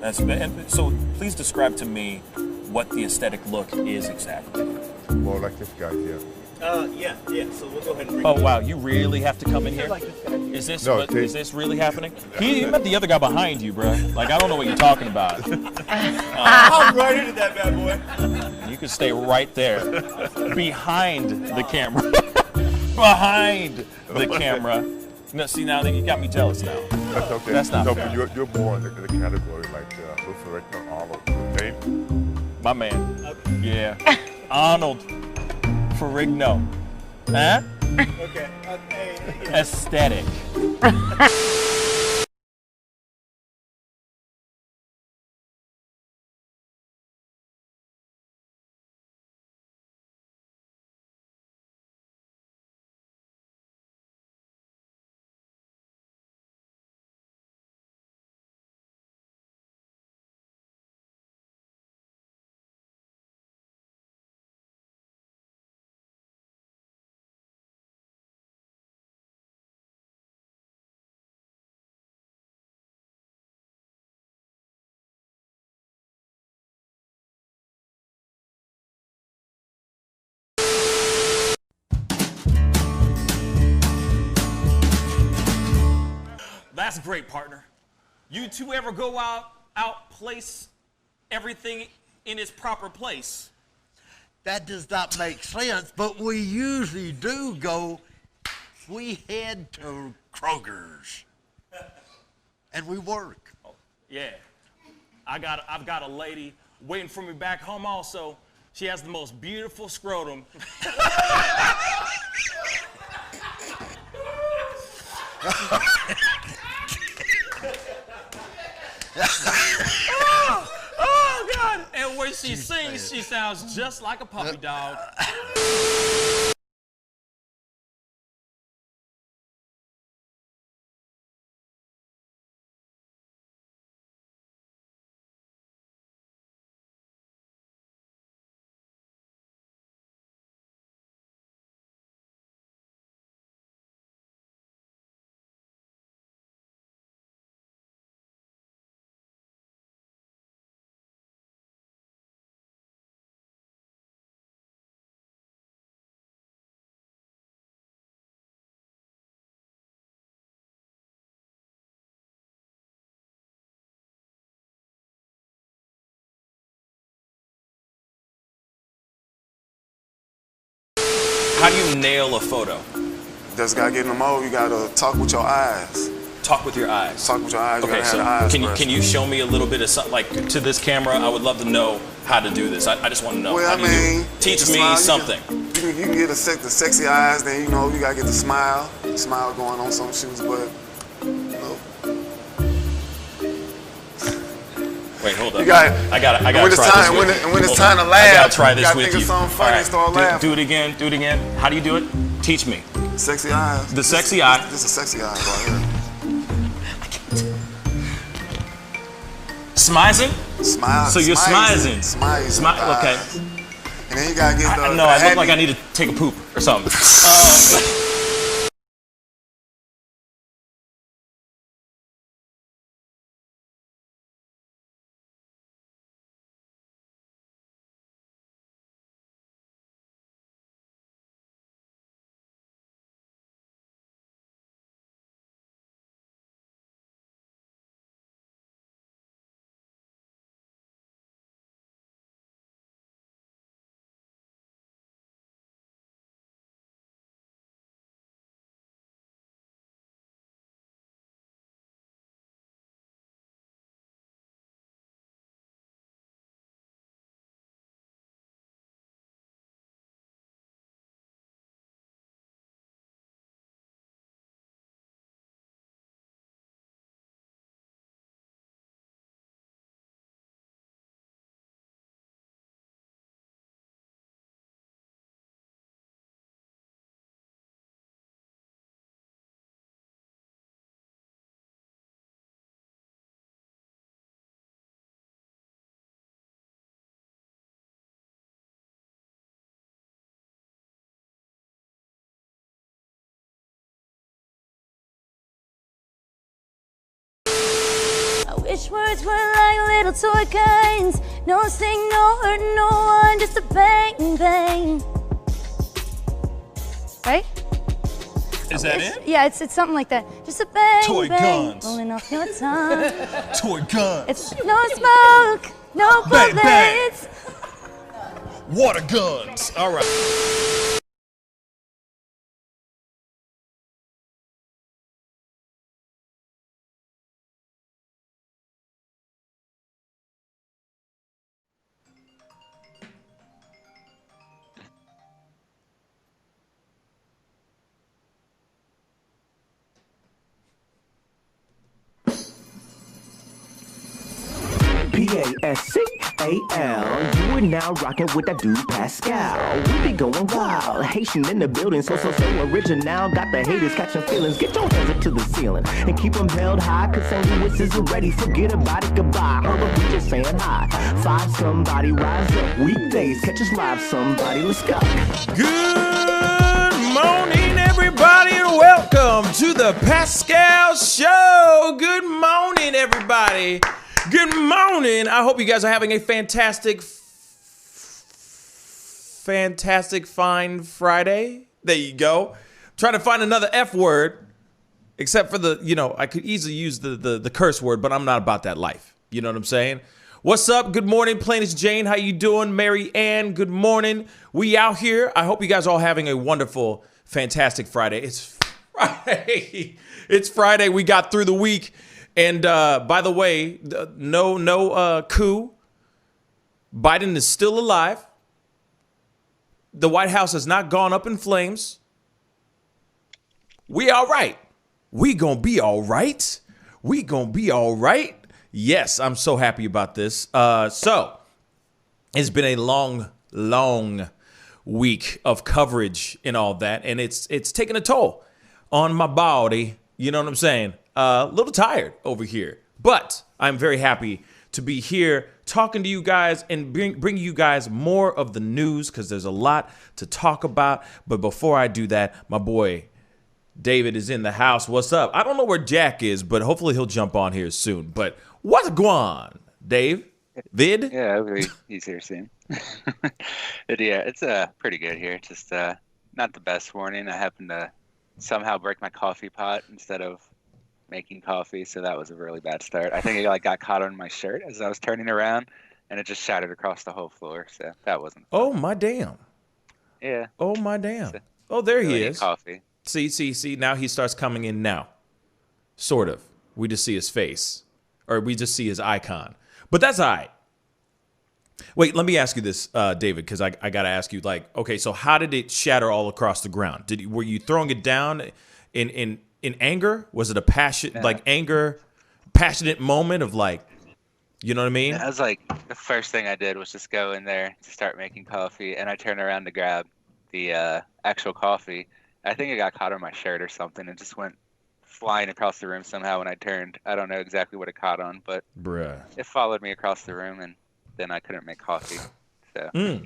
And so please describe to me what the aesthetic look is exactly. More like this guy here. Yeah. So we'll go ahead and bring Oh wow, you really have to come in here? like this guy here. Is this No, is this really happening? He met the other guy behind you, bro. Like I don't know what you're talking about. I'm right into that bad boy. You can stay right there, behind the camera, behind the camera. No, see now you got me jealous now. That's okay. That's not no, fair. but you're more in the category like Lutheran Arnold. Okay? My man. Yeah. Arnold Ferrigno. Huh? Okay. Aesthetic. That's great, partner. You two ever go out place everything in its proper place? That does not make sense, but we usually do go. We head to Kroger's, and we work. Oh, yeah. I've got a lady waiting for me back home also. She has the most beautiful scrotum. Oh, God. And when she sings, she sounds just like a puppy dog. How do you nail a photo? Just gotta get in the mode. You gotta talk with your eyes. Talk with your eyes. Talk with your eyes. You Okay, gotta so have the eyes can you show me a little bit of something, like to this camera? I would love to know how to do this. I just want to know. Well, How I do you do it? mean, Teach the me smile, something. You can get the sexy eyes. Then you gotta get the smile going on some shoes, but. Wait, hold up. You got. I gotta when try it's this time, with when, you. it, when it's Hold time on. to laugh, I gotta try this you gotta with think you. of something funny and start laughing. Do it again. Do it again. How do you do it? Teach me. Sexy eyes. The sexy eye. This is sexy eyes right here. Smizing? Smile. So you're smizing. Smile. Okay. And then you gotta get the. No, I look like I need to take a poop or something. Wish words were like little toy guns. No sting, no hurt, no one, just a bang, bang. Right? Is that it? Yeah, it's something like that. Just a bang, Toy bang, guns. rolling off your tongue. Toy guns. It's no smoke, no Bang, bang. bullets. Water guns. All right. Pascal, you are now rocking with that dude Pascal. We be going wild, Haitian in the building, so original. Got the haters catching feelings. Get your hands up to the ceiling and keep them held high. Cause St. Louis is ready. Forget about it, goodbye. But we just saying hi. Find somebody, rise up. Weekdays, catch us live. Somebody, let's go. Good morning, everybody, and welcome to the Pascal Show. Good morning, everybody. Good morning. I hope you guys are having a fantastic, fine Friday. There you go. Trying to find another F word, except for I could easily use the curse word, but I'm not about that life. You know what I'm saying? What's up? Good morning, Plainest Jane. How you doing? Mary Ann, good morning. We out here. I hope you guys are all having a wonderful, fantastic Friday. It's Friday. It's Friday. We got through the week. And by the way, no coup. Biden is still alive. The White House has not gone up in flames. We all right. We gonna be all right. We gonna be all right. Yes, I'm so happy about this. So it's been a long week of coverage and all that, and it's taken a toll on my body. You know what I'm saying? A little tired over here, but I'm very happy to be here talking to you guys and bring you guys more of the news because there's a lot to talk about. But before I do that, my boy David is in the house. What's up? I don't know where Jack is, but hopefully he'll jump on here soon. But what's going on, Dave? Vid? Yeah, he's here soon. But yeah, it's pretty good here. Just not the best morning. I happened to somehow break my coffee pot instead of making coffee, so that was a really bad start. I think it got caught on my shirt as I was turning around, and it just shattered across the whole floor. So that wasn't fun. Oh my damn! Yeah. Oh my damn! Oh, there really he is. Coffee. See. Now he starts coming in now. Sort of. We just see his face, or we just see his icon. But that's all right. Wait, let me ask you this, David, because I gotta ask you. Like, okay, so how did it shatter all across the ground? Were you throwing it down in anger? Was it a passionate moment of like, you know what I mean? I was like, the first thing I did was just go in there to start making coffee, and I turned around to grab the actual coffee. I think it got caught on my shirt or something and just went flying across the room somehow when I turned. I don't know exactly what it caught on, but it followed me across the room, and then I couldn't make coffee. So.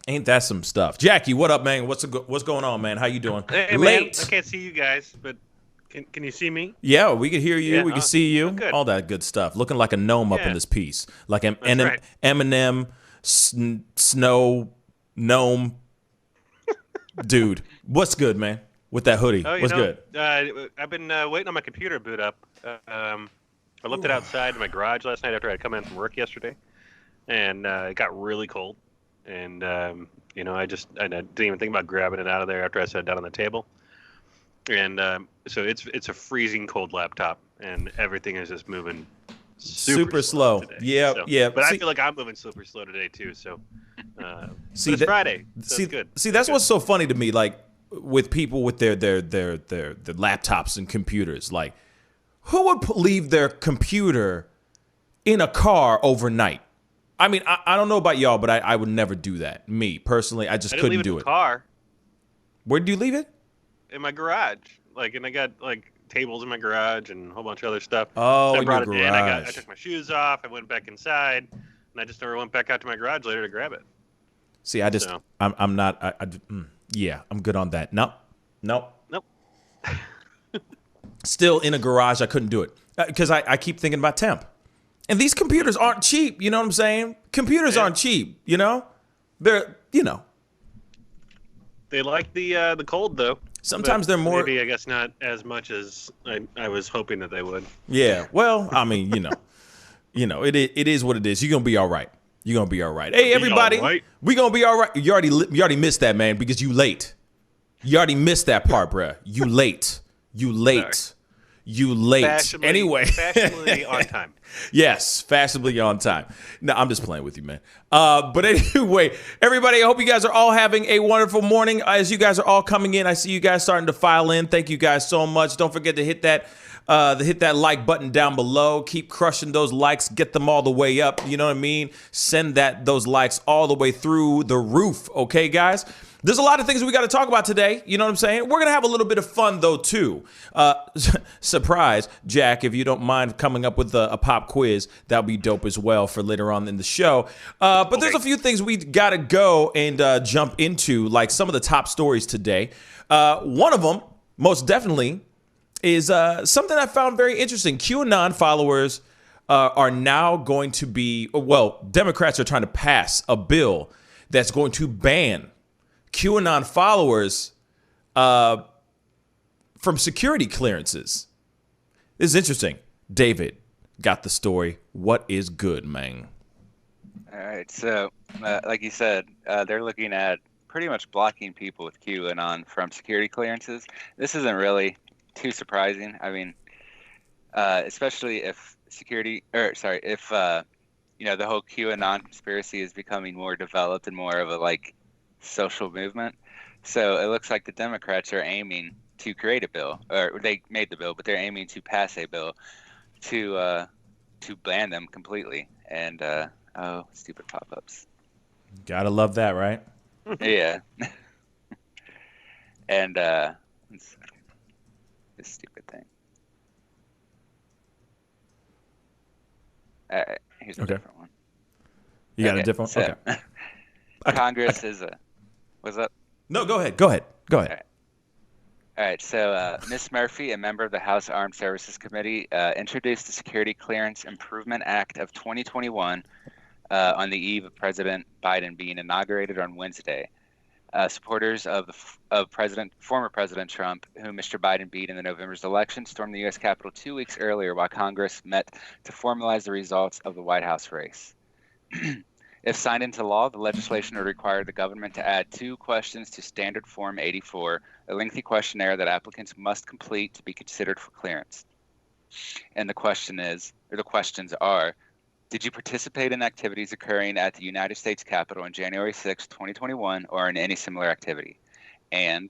Ain't that some stuff? Jackie, what up, man? What's going on, man? How you doing? Hey, Late. man, I can't see you guys, but can you see me? Yeah, we can hear you. Yeah, we can see you. good. All that good stuff. Looking like a gnome up in this piece. Like an right. Eminem, snow, gnome. Dude, what's good, man? With that hoodie. What's good? I've been waiting on my computer to boot up. I left it outside in my garage last night after I'd come in from work yesterday, and it got really cold. And I didn't even think about grabbing it out of there after I sat down on the table. And so it's a freezing cold laptop, and everything is just moving super slow today. Yeah, so, yeah. But I feel like I'm moving super slow today too. So it's Friday. So it's good. See, that's what's so funny to me. Like with people with their laptops and computers, like who would leave their computer in a car overnight? I mean, I don't know about y'all, but I would never do that. Me personally, I just couldn't do it. Car. Where did you leave it? In my garage. And I got tables in my garage and a whole bunch of other stuff. Oh, so I brought in it your in. garage. I took my shoes off. I went back inside, and I just never went back out to my garage later to grab it. See, I'm not. Yeah, I'm good on that. Nope. Nope. Still in a garage, I couldn't do it. because I keep thinking about temp. And these computers aren't cheap. You know what I'm saying? Computers aren't cheap. You know, they're They like the cold though. Sometimes but they're more. Maybe I guess not as much as I was hoping that they would. Yeah. Well, I mean, it is what it is. You're gonna be all right. You're gonna be all right. Hey, everybody, we gonna be all right. You already missed that, man, because you late. You already missed that part, bruh. You late. You late. Sorry. You late. Fashionably on time. Yes, fashionably on time. No, I'm just playing with you, man. But anyway, everybody, I hope you guys are all having a wonderful morning. As you guys are all coming in, I see you guys starting to file in. Thank you guys so much. Don't forget to hit that like button down below. Keep crushing those likes. Get them all the way up. You know what I mean? Send those likes all the way through the roof. Okay, guys? There's a lot of things we got to talk about today. You know what I'm saying? We're going to have a little bit of fun, though, too. Surprise, Jack, if you don't mind coming up with a pop quiz, that would be dope as well for later on in the show. But there's a few things we got to go and jump into, like some of the top stories today. One of them, most definitely, is something I found very interesting. QAnon followers are now going to be, well, Democrats are trying to pass a bill that's going to ban QAnon followers from security clearances. This is interesting. David got the story. What is good, man? All right. So, like you said, they're looking at pretty much blocking people with QAnon from security clearances. This isn't really too surprising. I mean, especially if the whole QAnon conspiracy is becoming more developed and more of a social movement. So it looks like the Democrats are aiming to create a bill, or they made the bill, but they're aiming to pass a bill to ban them completely. And stupid pop-ups. Gotta love that, right? Yeah. And this stupid thing. All right, here's a different one. You got a different one? Okay. Congress is a. What's up? No, go ahead. Go ahead. All right. So, Ms. Murphy, a member of the House Armed Services Committee, introduced the Security Clearance Improvement Act of 2021 on the eve of President Biden being inaugurated on Wednesday. Supporters of former President Trump, whom Mr. Biden beat in the November's election, stormed the U.S. Capitol 2 weeks earlier while Congress met to formalize the results of the White House race. If signed into law, the legislation would require the government to add 2 questions to Standard Form 84, a lengthy questionnaire that applicants must complete to be considered for clearance. And the questions are, did you participate in activities occurring at the United States Capitol on January 6, 2021, or in any similar activity? And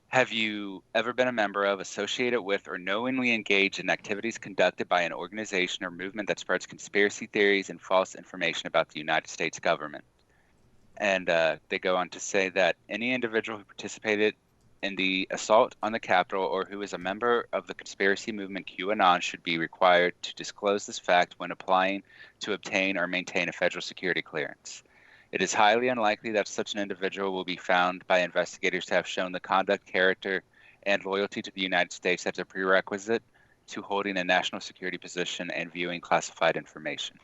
have you ever been a member of, associated with, or knowingly engaged in activities conducted by an organization or movement that spreads conspiracy theories and false information about the United States government? And they go on to say that any individual who participated in the assault on the Capitol or who is a member of the conspiracy movement QAnon should be required to disclose this fact when applying to obtain or maintain a federal security clearance. It is highly unlikely that such an individual will be found by investigators to have shown the conduct, character, and loyalty to the United States as a prerequisite to holding a national security position and viewing classified information.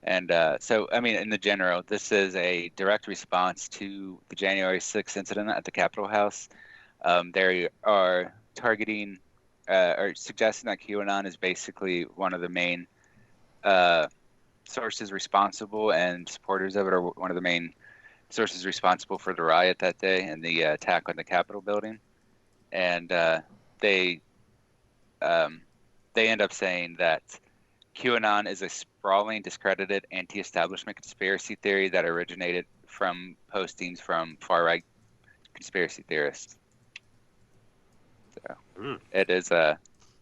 And so, I mean, in the general, this is a direct response to the January 6th incident at the Capitol House. They are targeting or suggesting that QAnon is basically one of the main sources responsible, and supporters of it are one of the main sources responsible for the riot that day and the attack on the Capitol building. And they end up saying that QAnon is a sprawling, discredited, anti-establishment conspiracy theory that originated from postings from far-right conspiracy theorists. So it is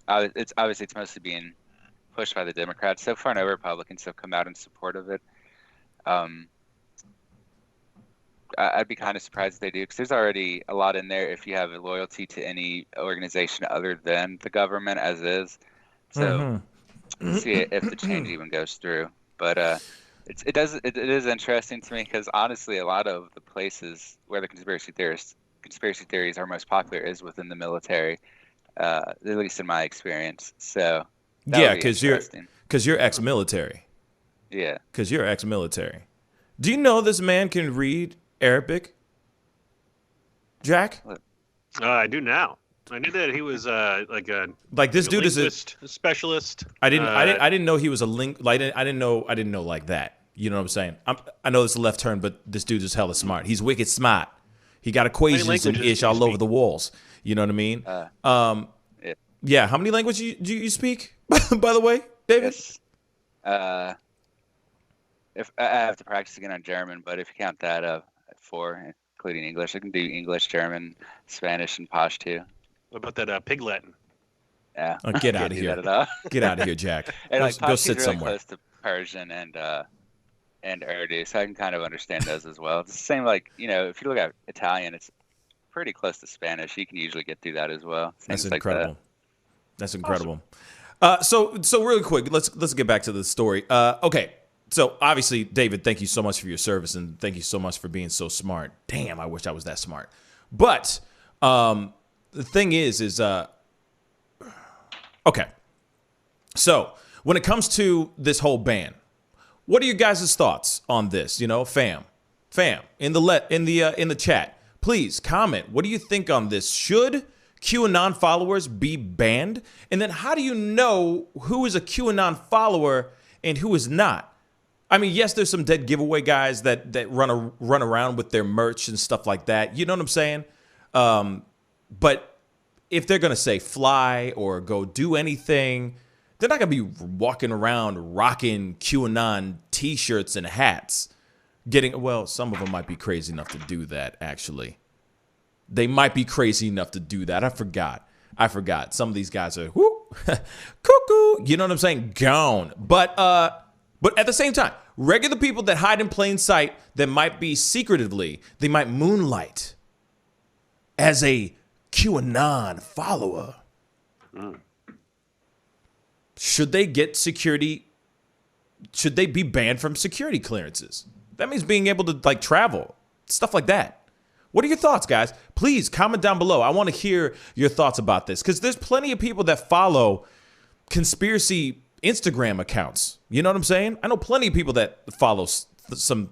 it's mostly being pushed by the Democrats. So far, no Republicans have come out in support of it. I'd be kind of surprised if they do, because there's already a lot in there if you have a loyalty to any organization other than the government as is. So see if the change even goes through. But it is interesting to me, because honestly, a lot of the places where the conspiracy theories are most popular is within the military, at least in my experience. So Yeah, would be interesting. because you're ex-military. Yeah. Because you're ex-military. Do you know this man can read Arabic? Jack? I do now. I knew that he was Like this dude is a specialist. I didn't know he was a link. Like I didn't know like that. You know what I'm saying? I know this is a left turn, but this dude is hella smart. He's wicked smart. He got equations and ish all over the walls. You know what I mean? Yeah. How many languages do you speak? By the way, David. Yes. If I have to practice again on German, but if you count that at 4, including English, I can do English, German, Spanish, and Pashto. What about that pig Latin? Yeah. Oh, get out of here. Get out of here, Jack. And Go sit really somewhere. Close to Persian and Urdu, so I can kind of understand those as well. It's the same, like, if you look at Italian, it's pretty close to Spanish. You can usually get through that as well. That's incredible. That's incredible. So really quick, let's get back to the story. Okay. So obviously, David, thank you so much for your service, and thank you so much for being so smart. Damn, I wish I was that smart. But the thing is okay. So when it comes to this whole ban, what are your guys' thoughts on this? Fam, in the chat, please comment. What do you think on this? Should QAnon followers be banned? And then how do you know who is a QAnon follower and who is not? I mean, yes, there's some dead giveaway guys that run around with their merch and stuff like that. You know what I'm saying? But if they're going to say fly or go do anything, they're not going to be walking around rocking QAnon T-shirts and hats. Some of them might be crazy enough to do that, actually. They might be crazy enough to do that. I forgot. Some of these guys are, cuckoo. You know what I'm saying? Gone. But at the same time, regular people that hide in plain sight, that might be secretively, they might moonlight as a QAnon follower. Should they get security? Should they be banned from security clearances? That means being able to travel, stuff like that. What are your thoughts, guys? Please comment down below. I want to hear your thoughts about this, because there's plenty of people that follow conspiracy Instagram accounts. You know what I'm saying? I know plenty of people that follow some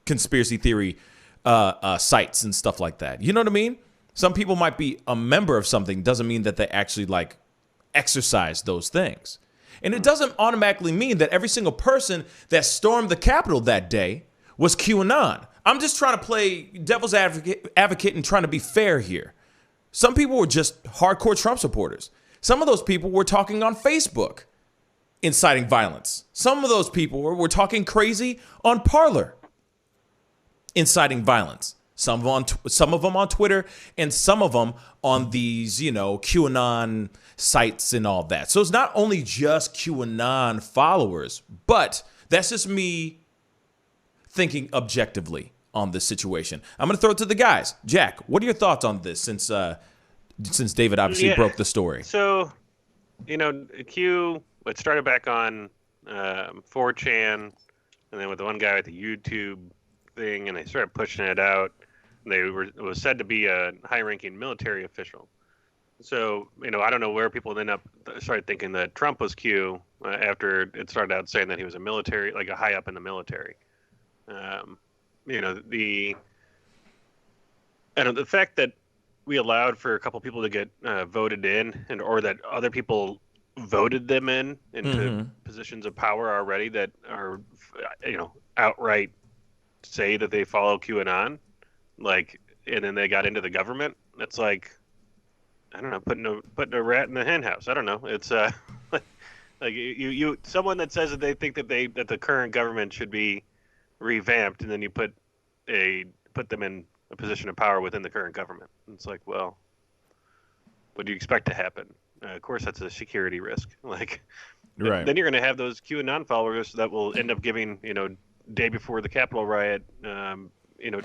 conspiracy theory sites and stuff like that. You know what I mean? Some people might be a member of something, doesn't mean that they actually exercise those things. And it doesn't automatically mean that every single person that stormed the Capitol that day was QAnon. I'm just trying to play devil's advocate and trying to be fair here. Some people were just hardcore Trump supporters. Some of those people were talking on Facebook, inciting violence. Some of those people were talking crazy on Parler, inciting violence. Some of them on Twitter, and some of them on these, QAnon sites and all that. So it's not only just QAnon followers, but that's just me thinking objectively on this situation. I'm going to throw it to the guys. Jack, what are your thoughts on this since David obviously broke the story? So, it started back on 4chan, and then with the one guy with the YouTube thing, and they started pushing it out. It was said to be a high-ranking military official. So, I don't know where people started thinking that Trump was Q after it started out saying that he was a military, like a high up in the military. The fact that we allowed for a couple people to get voted in, or that other people voted them into positions of power already that are, outright say that they follow QAnon, and then they got into the government. That's I don't know, putting a rat in the hen house. I don't know. It's you someone that says that they think that the current government should be revamped, and then you put them in a position of power within the current government. It's well, what do you expect to happen? Of course, that's a security risk. Right. Then you're going to have those QAnon followers that will end up giving, day before the Capitol riot,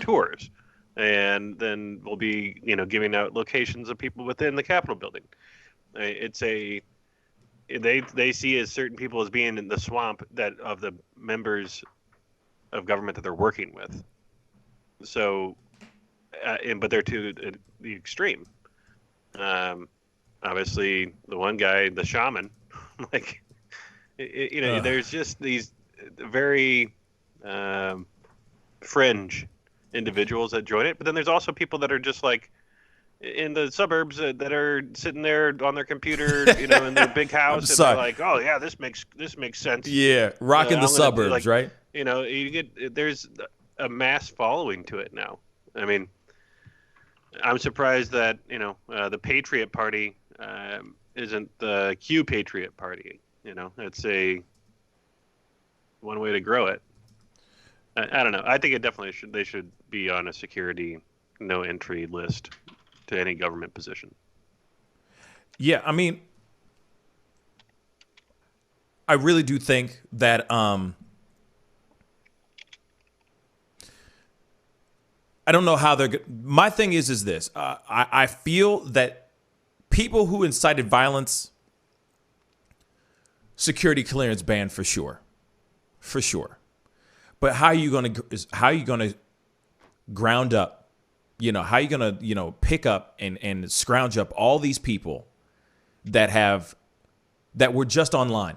tours, and then we'll be, giving out locations of people within the Capitol building. They see as certain people as being in the swamp of the members of government that they're working with. So, but they're to the extreme. Obviously, the one guy, the shaman, There's just these very fringe individuals that join it, but then there's also people that are just like in the suburbs that are sitting there on their computer, in their big house, and they're like, "Oh yeah, this makes sense." Yeah, rocking the suburbs, right? There's a mass following to it now. I mean, I'm surprised that the Patriot Party isn't the Q Patriot Party. It's a one way to grow it. I don't know. I think it definitely should. They should be on a security no entry list to any government position. Yeah, I mean, I really do think that I don't know how they're. My thing is this. I feel that people who incited violence, security clearance ban for sure. But how are you gonna ground up? How are you gonna pick up and scrounge up all these people that were just online?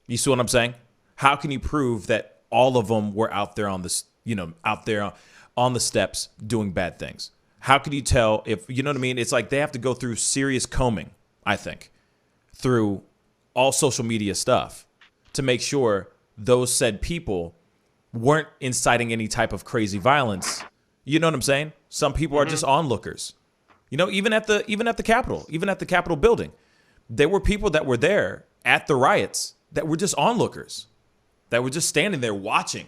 You see what I'm saying? How can you prove that all of them were out there on this, out there on the steps doing bad things? How can you tell if, you know what I mean? It's like they have to go through serious combing, I think, through all social media stuff to make sure those said people weren't inciting any type of crazy violence. You know what I'm saying? Some people are just onlookers. Even at the Capitol building, there were people that were there at the riots that were just onlookers, that were just standing there watching,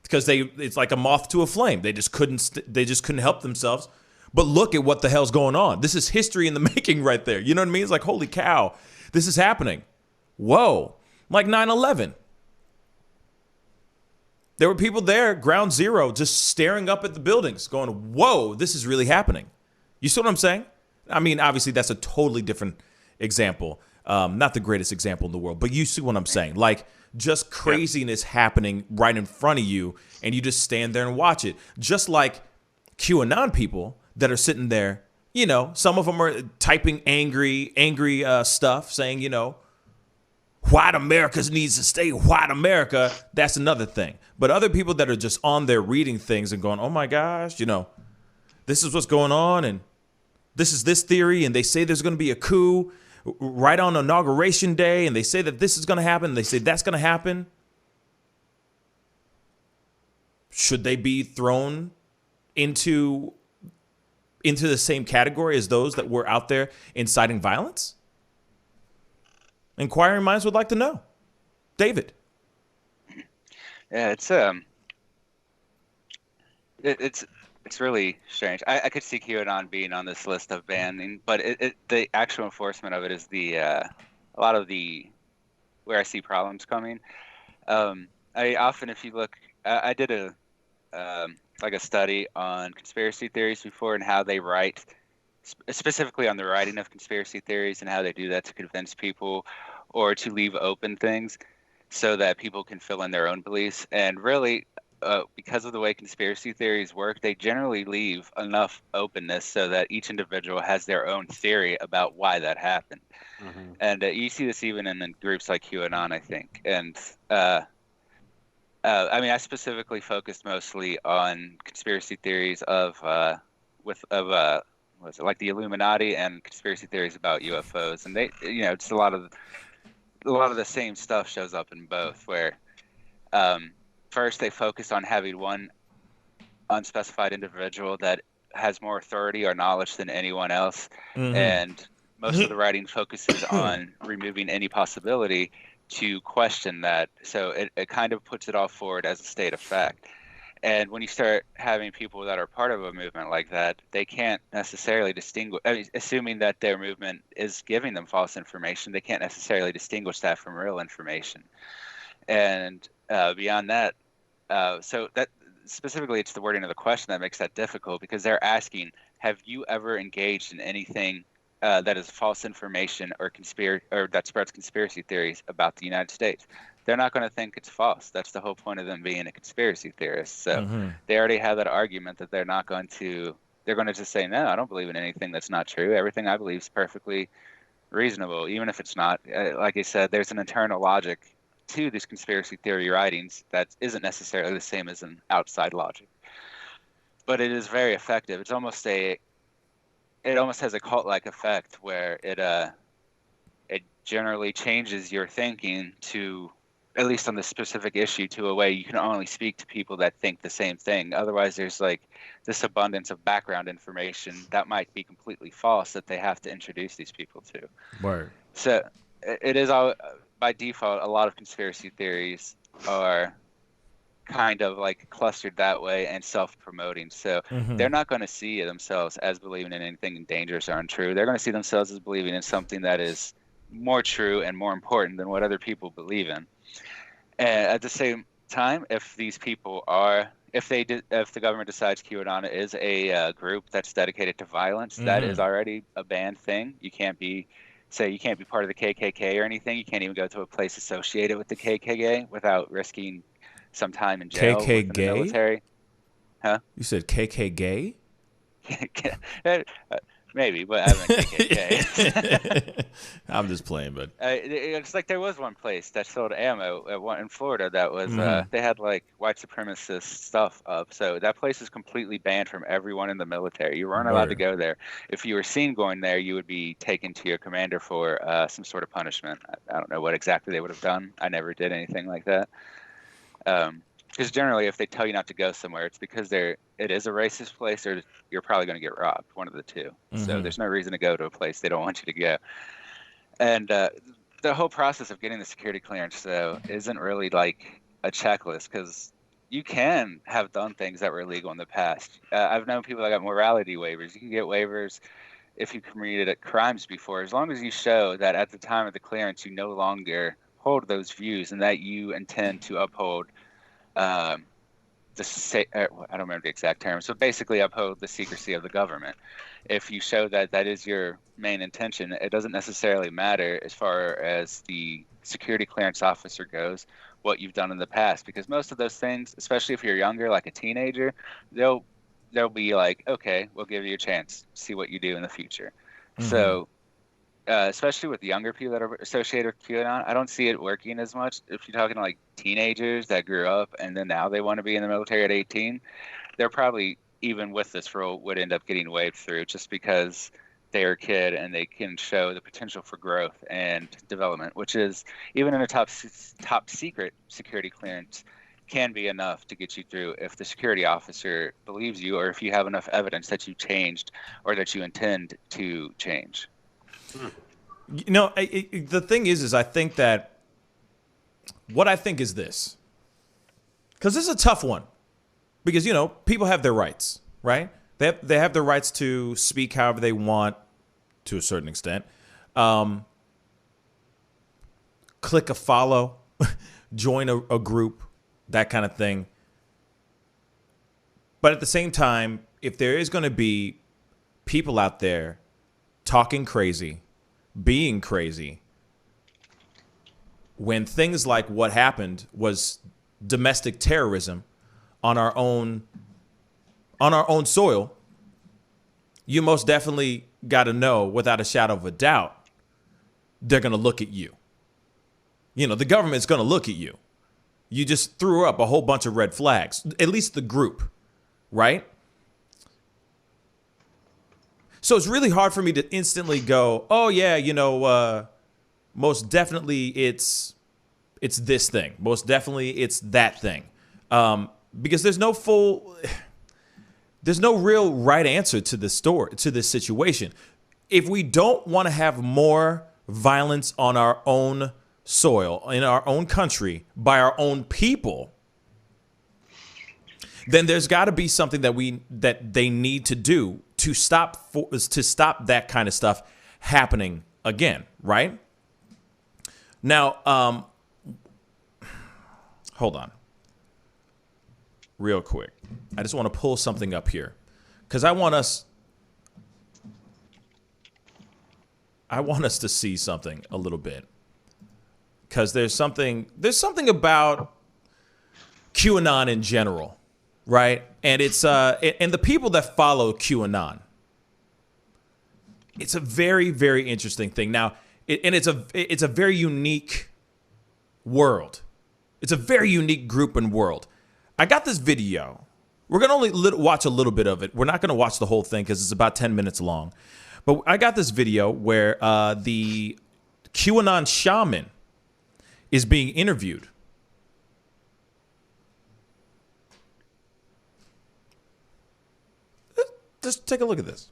because it's like a moth to a flame. They just couldn't help themselves. But look at what the hell's going on. This is history in the making right there. You know what I mean? It's like, holy cow, this is happening. Whoa, like 9/11. There were people there, ground zero, just staring up at the buildings, going, whoa, this is really happening. You see what I'm saying? I mean, obviously, that's a totally different example. Not the greatest example in the world, but you see what I'm saying? Like, just craziness happening right in front of you, and you just stand there and watch it. Just like QAnon people that are sitting there, some of them are typing angry stuff, saying, white America needs to stay white America. That's another thing. But other people that are just on there reading things and going, oh my gosh, this is what's going on, and this is this theory, and they say there's going to be a coup right on inauguration day, and they say that this is going to happen, and they say that's going to happen. Should they be thrown into the same category as those that were out there inciting violence? Inquiring minds would like to know. David. Yeah, it's really strange. I could see QAnon being on this list of banning, but the actual enforcement of it is a lot of where I see problems coming. If you look, I did a study on conspiracy theories before and how they write, specifically on the writing of conspiracy theories and how they do that to convince people or to leave open things so that people can fill in their own beliefs. And really, because of the way conspiracy theories work, they generally leave enough openness so that each individual has their own theory about why that happened. Mm-hmm. And you see this even in groups like QAnon, I think. And I specifically focused mostly on conspiracy theories of the Illuminati and conspiracy theories about UFOs, and they, just a lot of the same stuff shows up in both. Where first they focus on having one unspecified individual that has more authority or knowledge than anyone else, and most of the writing focuses on removing any possibility to question that. So it kind of puts it all forward as a state of fact. And when you start having people that are part of a movement like that, they can't necessarily distinguish, assuming that their movement is giving them false information, they can't necessarily distinguish that from real information. And beyond that, so that specifically it's the wording of the question that makes that difficult, because they're asking, have you ever engaged in anything that is false information or that spreads conspiracy theories about the United States? They're not going to think it's false. That's the whole point of them being a conspiracy theorist. So they already have that argument that they're going to just say, no, I don't believe in anything that's not true. Everything I believe is perfectly reasonable, even if it's not. Like I said, there's an internal logic to these conspiracy theory writings that isn't necessarily the same as an outside logic, but it is very effective. It almost has a cult-like effect where it generally changes your thinking to, at least on the specific issue, to a way you can only speak to people that think the same thing. Otherwise, there's like this abundance of background information that might be completely false that they have to introduce these people to. Word. So it is all, by default, a lot of conspiracy theories are kind of like clustered that way and self-promoting. So they're not going to see themselves as believing in anything dangerous or untrue. They're going to see themselves as believing in something that is more true and more important than what other people believe in. And at the same time, if these people are, if the government decides QAnon is a group that's dedicated to violence, that is already a banned thing. You can't be part of the KKK or anything. You can't even go to a place associated with the KKK without risking some time in jail within the military. Huh? You said KK gay? Maybe, but I meant KKK. I'm just playing, but it's like there was one place that sold ammo in Florida that was they had like white supremacist stuff up. So that place is completely banned from everyone in the military. You weren't allowed to go there. If you were seen going there, you would be taken to your commander for some sort of punishment. I don't know what exactly they would have done. I never did anything like that. Because generally, if they tell you not to go somewhere, it's because it is a racist place, or you're probably going to get robbed, one of the two. So there's no reason to go to a place they don't want you to go. And the whole process of getting the security clearance, though, isn't really like a checklist, because you can have done things that were illegal in the past. I've known people that got morality waivers. You can get waivers if you committed crimes before, as long as you show that at the time of the clearance you no longer hold those views and that you intend to uphold I don't remember the exact term, so basically uphold the secrecy of the government. If you show that that is your main intention, it doesn't necessarily matter as far as the security clearance officer goes what you've done in the past, because most of those things, especially if you're younger, like a teenager, they'll be like, okay, we'll give you a chance, see what you do in the future. So especially with younger people that are associated with QAnon, I don't see it working as much. If you're talking like teenagers that grew up and then now they want to be in the military at 18, they're probably, even with this rule, would end up getting waived through just because they're a kid and they can show the potential for growth and development, which is, even in a top secret security clearance, can be enough to get you through if the security officer believes you, or if you have enough evidence that you changed or that you intend to change. You know, the thing is I think that what I think is this, because this is a tough one, because, you know, people have their rights, right? They have the rights to speak however they want to a certain extent. Click a follow, join a group, that kind of thing. But at the same time, if there is going to be people out there talking crazy, being crazy, when things like what happened was domestic terrorism on our own soil, you most definitely got to know without a shadow of a doubt they're going to look at you. You know, the government's going to look at you. You just threw up a whole bunch of red flags, at least the group, right? So it's really hard for me to instantly go, oh, yeah, you know, most definitely it's this thing. Most definitely it's that thing. Because there's no real right answer to this story, to this situation. If we don't want to have more violence on our own soil, in our own country, by our own people, then there's got to be something that they need to do to stop that kind of stuff happening again, right? Now, hold on, real quick. I just want to pull something up here because I want us to see something a little bit, because there's something about QAnon in general. Right. And it's and the people that follow QAnon, it's a very, very interesting thing. Now, it's a very unique world. It's a very unique group and world. I got this video. We're going to only watch a little bit of it. We're not going to watch the whole thing because it's about 10 minutes long. But I got this video where the QAnon shaman is being interviewed. Just take a look at this.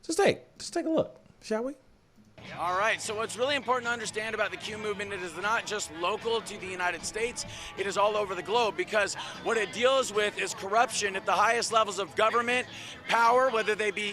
Just take a look, shall we? All right, so what's really important to understand about the Q movement, it is not just local to the United States, it is all over the globe, because what it deals with is corruption at the highest levels of government power, whether they be,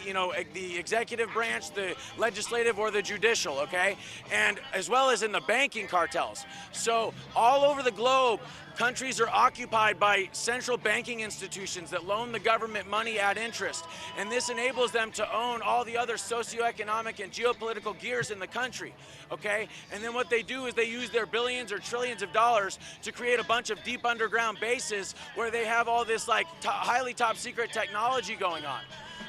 the executive branch, the legislative, or the judicial, okay? And as well as in the banking cartels. So all over the globe, countries are occupied by central banking institutions that loan the government money at interest. And this enables them to own all the other socioeconomic and geopolitical gears in the country, okay? And then what they do is they use their billions or trillions of dollars to create a bunch of deep underground bases where they have all this highly top secret technology going on,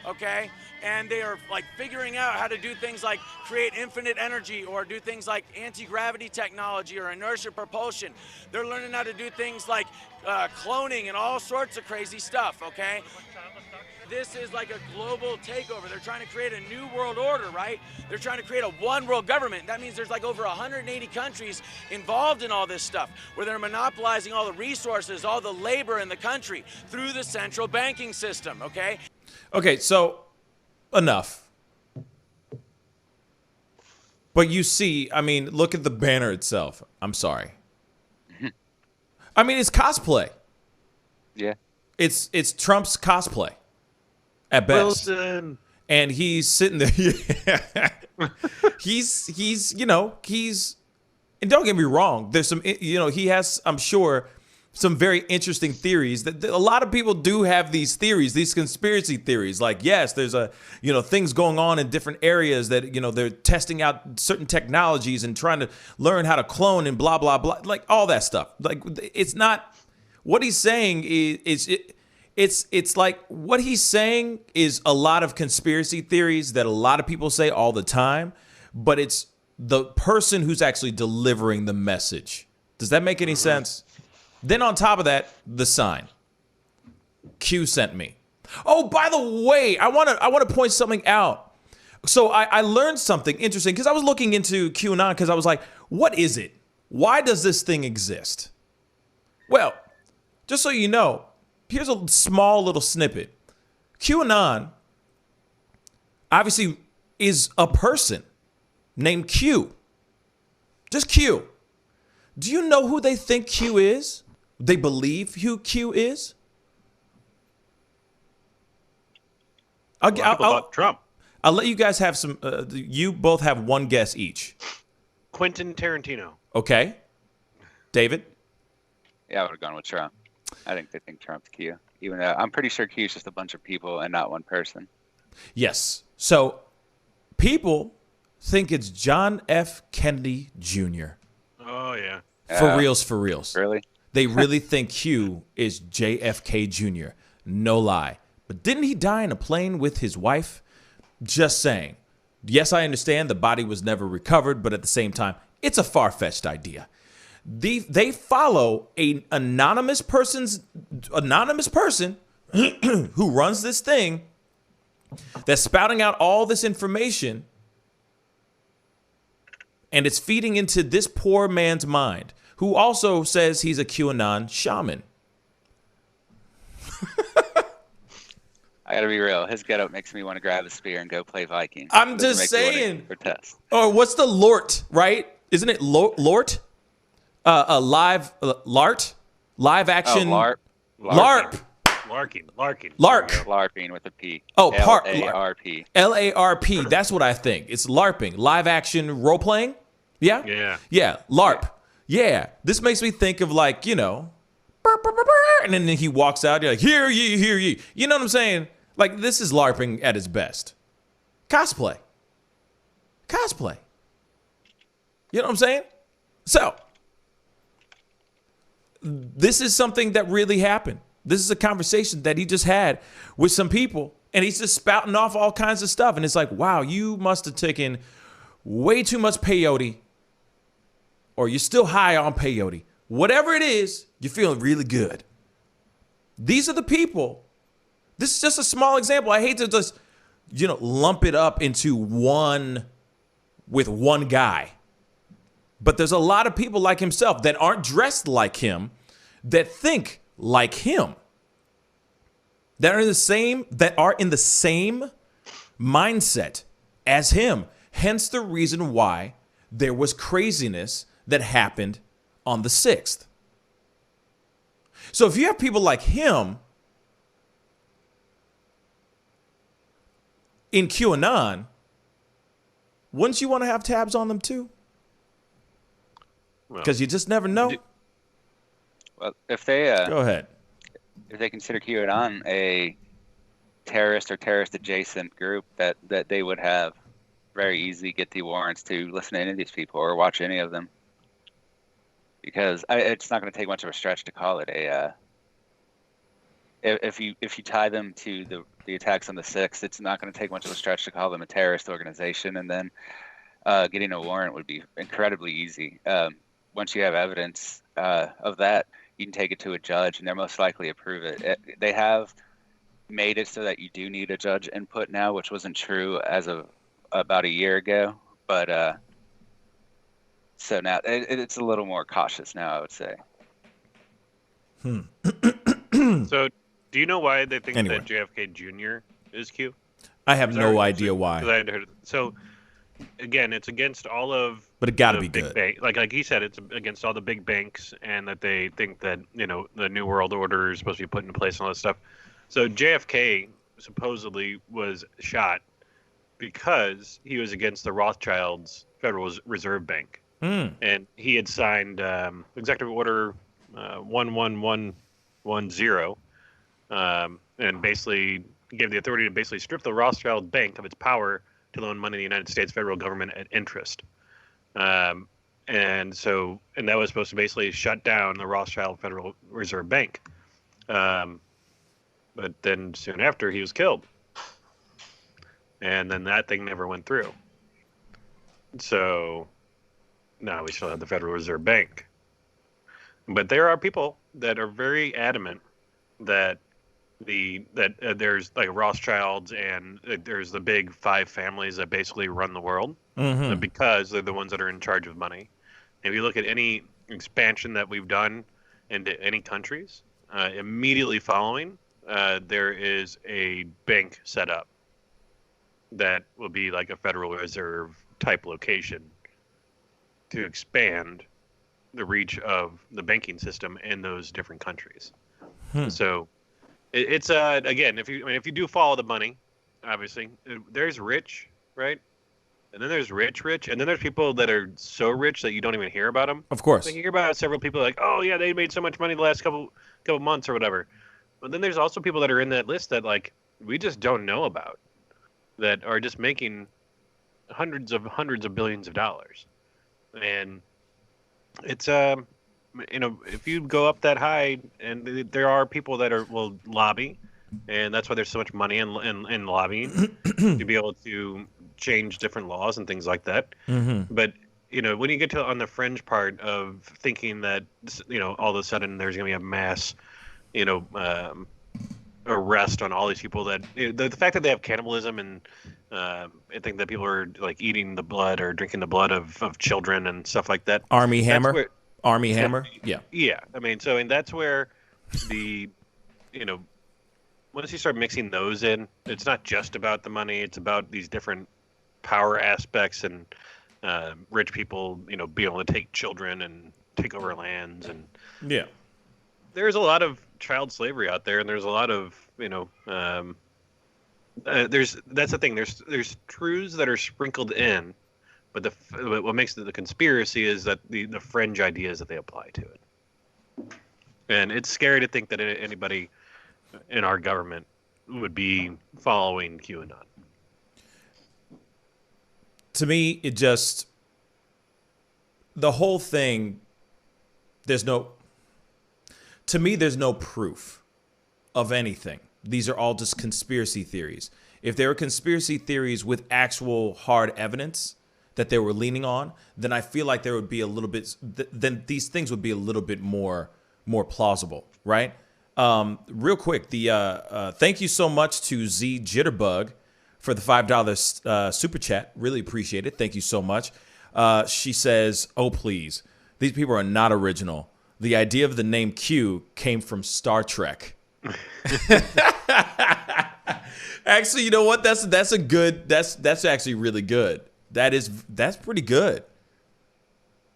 okay? And they are figuring out how to do things like create infinite energy or do things like anti-gravity technology or inertia propulsion. They're learning how to do things like cloning and all sorts of crazy stuff, okay? This is like a global takeover. They're trying to create a new world order, right? They're trying to create a one world government. That means there's over 180 countries involved in all this stuff, where they're monopolizing all the resources, all the labor in the country through the central banking system, okay? Okay, so enough. But you see, look at the banner itself. I'm sorry. It's cosplay. Yeah. It's Trump's cosplay at best. Wilson. And he's sitting there. he's and don't get me wrong, there's some, he has, I'm sure, some very interesting theories that a lot of people do have these theories, these conspiracy theories. Like, yes, there's things going on in different areas that, they're testing out certain technologies and trying to learn how to clone and blah, blah, blah, like all that stuff. Like, it's not what he's saying it's like what he's saying is a lot of conspiracy theories that a lot of people say all the time, but it's the person who's actually delivering the message. Does that make any sense? Then on top of that, the sign. Q sent me. Oh, by the way, I want to point something out. So I learned something interesting because I was looking into QAnon because I was like, what is it? Why does this thing exist? Well, just so you know, here's a small little snippet. QAnon obviously is a person named Q. Just Q. Do you know who they think Q is? They believe who Q is? About Trump. I'll let you guys have some. You both have one guess each. Quentin Tarantino. Okay. David? Yeah, I would have gone with Trump. I think they think Trump's Q. Even though I'm pretty sure Q is just a bunch of people and not one person. Yes. So people think it's John F. Kennedy Jr. Oh, yeah. For reals. Really? They really think Q is JFK Jr. No lie. But didn't he die in a plane with his wife? Just saying. Yes, I understand the body was never recovered, but at the same time, it's a far-fetched idea. They follow an anonymous person who runs this thing that's spouting out all this information, and it's feeding into this poor man's mind, who also says he's a QAnon shaman. I gotta be real. His getup makes me want to grab a spear and go play Viking. I'm just saying. Or what's the Lort, right? Isn't it Lort? Live action. Oh, LARP. LARPing with a P. Oh, LARP. LARP. That's what I think. It's LARPing. Live action role playing. Yeah? Yeah. LARP. Yeah. This makes me think of and then he walks out. You're like, hear ye. You know what I'm saying? Like, this is LARPing at its best. Cosplay. You know what I'm saying? So, this is something that really happened. This is a conversation that he just had with some people And he's just spouting off all kinds of stuff. And it's like, wow, you must have taken way too much peyote, or you're still high on peyote. Whatever it is, you're feeling really good. These are the people. This is just a small example. I hate to just, lump it up into one guy. But there's a lot of people like himself that aren't dressed like him, that think like him, that are in the same mindset as him. Hence the reason why there was craziness that happened on the 6th. So if you have people like him in QAnon, wouldn't you want to have tabs on them too? Because you just never know. Well, if they go ahead, if they consider QAnon a terrorist or terrorist adjacent group, that they would have very easy get the warrants to listen to any of these people or watch any of them. Because it's not going to take much of a stretch to call it a. If you tie them to the attacks on the 6th, it's not going to take much of a stretch to call them a terrorist organization, and then getting a warrant would be incredibly easy. Once you have evidence of that, you can take it to a judge, and they're most likely approve it. They have made it so that you do need a judge input now, which wasn't true as of about a year ago, but so now it's a little more cautious now, I would say. So, do you know why they think that JFK Jr. is Q? I have no idea why. So, again, it's against all of. But it got to be good. Like he said, it's against all the big banks, and that they think that the New World Order is supposed to be put into place and all that stuff. So JFK supposedly was shot because he was against the Rothschilds' Federal Reserve Bank. And he had signed Executive Order 11110, and basically gave the authority to basically strip the Rothschild Bank of its power to loan money to the United States federal government at interest. And that was supposed to basically shut down the Rothschild Federal Reserve Bank. But then soon after, he was killed. And then that thing never went through. So now we still have the Federal Reserve Bank. But there are people that are very adamant that there's like Rothschilds and there's the big 5 families that basically run the world, because they're the ones that are in charge of money. If you look at any expansion that we've done into any countries, immediately following, there is a bank set up that will be like a Federal Reserve type location to expand the reach of the banking system in those different countries. So it's again, if you do follow the money, obviously there's rich, right? And then there's rich, and then there's people that are so rich that you don't even hear about them. Of course, like you hear about several people like, oh yeah, they made so much money the last couple months or whatever. But then there's also people that are in that list that like we just don't know about, that are just making hundreds of billions of dollars. And it's if you go up that high, and there are people that will lobby, and that's why there's so much money in lobbying to be able to change different laws and things like that. But when you get to on the fringe part of thinking that all of a sudden there's going to be a mass arrest on all these people, that the fact that they have cannibalism, and I think that people are like eating the blood or drinking the blood of children and stuff like that. Army Hammer. Yeah. I mean, and that's where the once you start mixing those in, it's not just about the money, it's about these different power aspects, and rich people being able to take children and take over lands, and there's a lot of child slavery out there, and there's a lot of that's the thing, there's truths that are sprinkled in, but what makes it the conspiracy is that the fringe ideas that they apply to it. And it's scary to think that anybody in our government would be following QAnon. To me, the whole thing, there's no proof of anything. these are all just conspiracy theories. If there were conspiracy theories with actual hard evidence that they were leaning on, then I feel like there would be a little bit, then these things would be a little bit more plausible, right? Real quick, thank you so much to Z Jitterbug for the $5 super chat. Really appreciate it. Thank you so much. She says, "Oh please, these people are not original. The idea of the name Q came from Star Trek." Actually, you know what? That's actually really good. That's pretty good.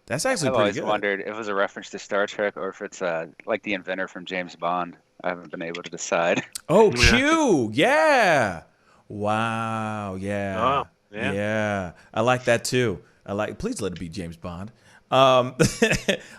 That's actually I've pretty always good. wondered if it was a reference to Star Trek or if it's like the inventor from James Bond. I haven't been able to decide. Oh, Q. Yeah. Wow. Yeah. Oh, yeah. Yeah. I like that too. Please let it be James Bond. I'm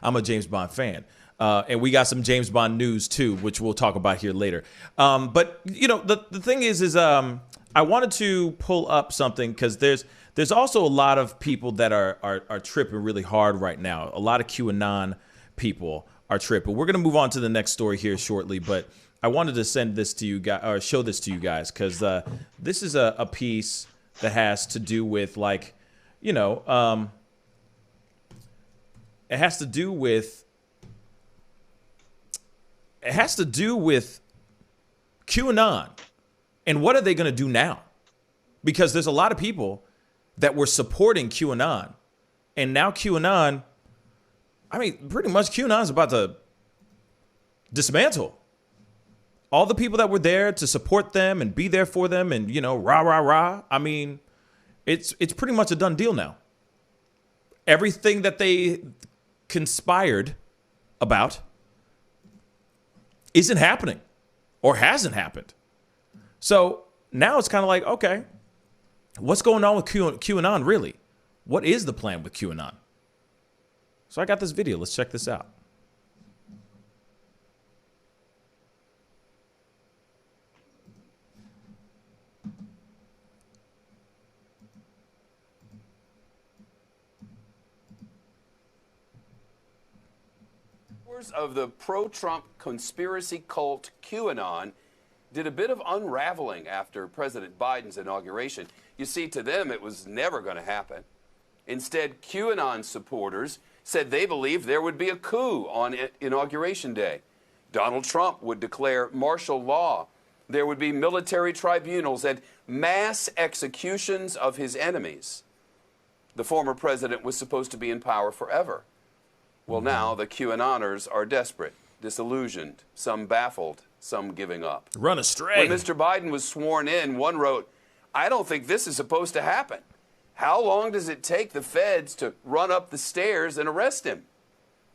a James Bond fan. And we got some James Bond news too, which we'll talk about here later. But you know, the thing is I wanted to pull up something because there's also a lot of people that are tripping really hard right now. A lot of QAnon people are tripping. We're gonna move on to the next story here shortly, but I wanted to send this to you guys or show this to you guys because this is a piece that has to do with like, you know, it has to do with QAnon and what are they going to do now? Because there's a lot of people that were supporting QAnon and now QAnon, I mean, pretty much QAnon is about to dismantle all the people that were there to support them and be there for them and, you know, rah, rah, rah. I mean, it's pretty much a done deal now. Everything that they conspired about isn't happening or hasn't happened. So now it's kind of like, okay, what's going on with QAnon really? What is the plan with QAnon? So I got this video. Let's check this out. Of the pro-Trump conspiracy cult QAnon did a bit of unraveling after President Biden's inauguration. You see, to them, it was never going to happen. Instead, QAnon supporters said they believed there would be a coup on Inauguration Day. Donald Trump would declare martial law. There would be military tribunals and mass executions of his enemies. The former president was supposed to be in power forever. Well, now the QAnoners are desperate, disillusioned, some baffled, some giving up. Run astray. When Mr. Biden was sworn in, one wrote, "I don't think this is supposed to happen. How long does it take the feds to run up the stairs and arrest him?"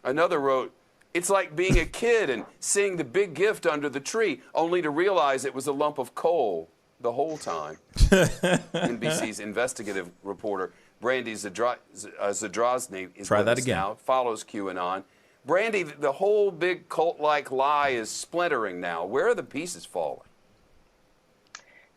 Another wrote, "It's like being a kid and seeing the big gift under the tree, only to realize it was a lump of coal the whole time." NBC's investigative reporter Brandy Zadrozny is with us now, follows QAnon. Brandy, the whole big cult-like lie is splintering now. Where are the pieces falling?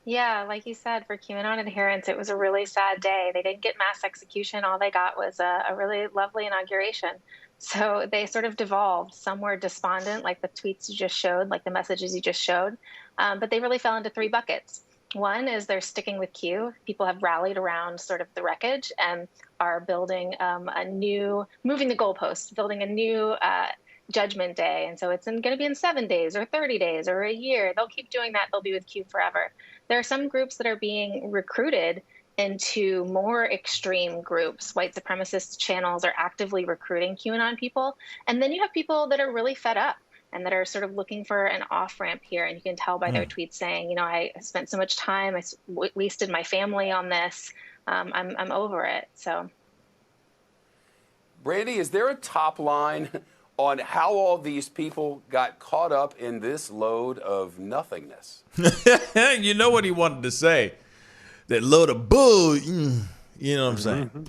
Yeah, like you said, for QAnon adherents, it was a really sad day. They didn't get mass execution. All they got was a really lovely inauguration. So they sort of devolved. Some were despondent, like the tweets you just showed, like the messages you just showed. But they really fell into three buckets. One is they're sticking with Q. People have rallied around sort of the wreckage and are building moving the goalposts, building a new judgment day. And so it's going to be in 7 days or 30 days or a year. They'll keep doing that. They'll be with Q forever. There are some groups that are being recruited into more extreme groups. White supremacist channels are actively recruiting QAnon people. And then you have people that are really fed up and that are sort of looking for an off-ramp here. And you can tell by their tweets saying, you know, I spent so much time, I wasted my family on this. I'm over it. So, Brandy, is there a top line on how all these people got caught up in this load of nothingness? You know what he wanted to say? That load of bull. You know what I'm saying?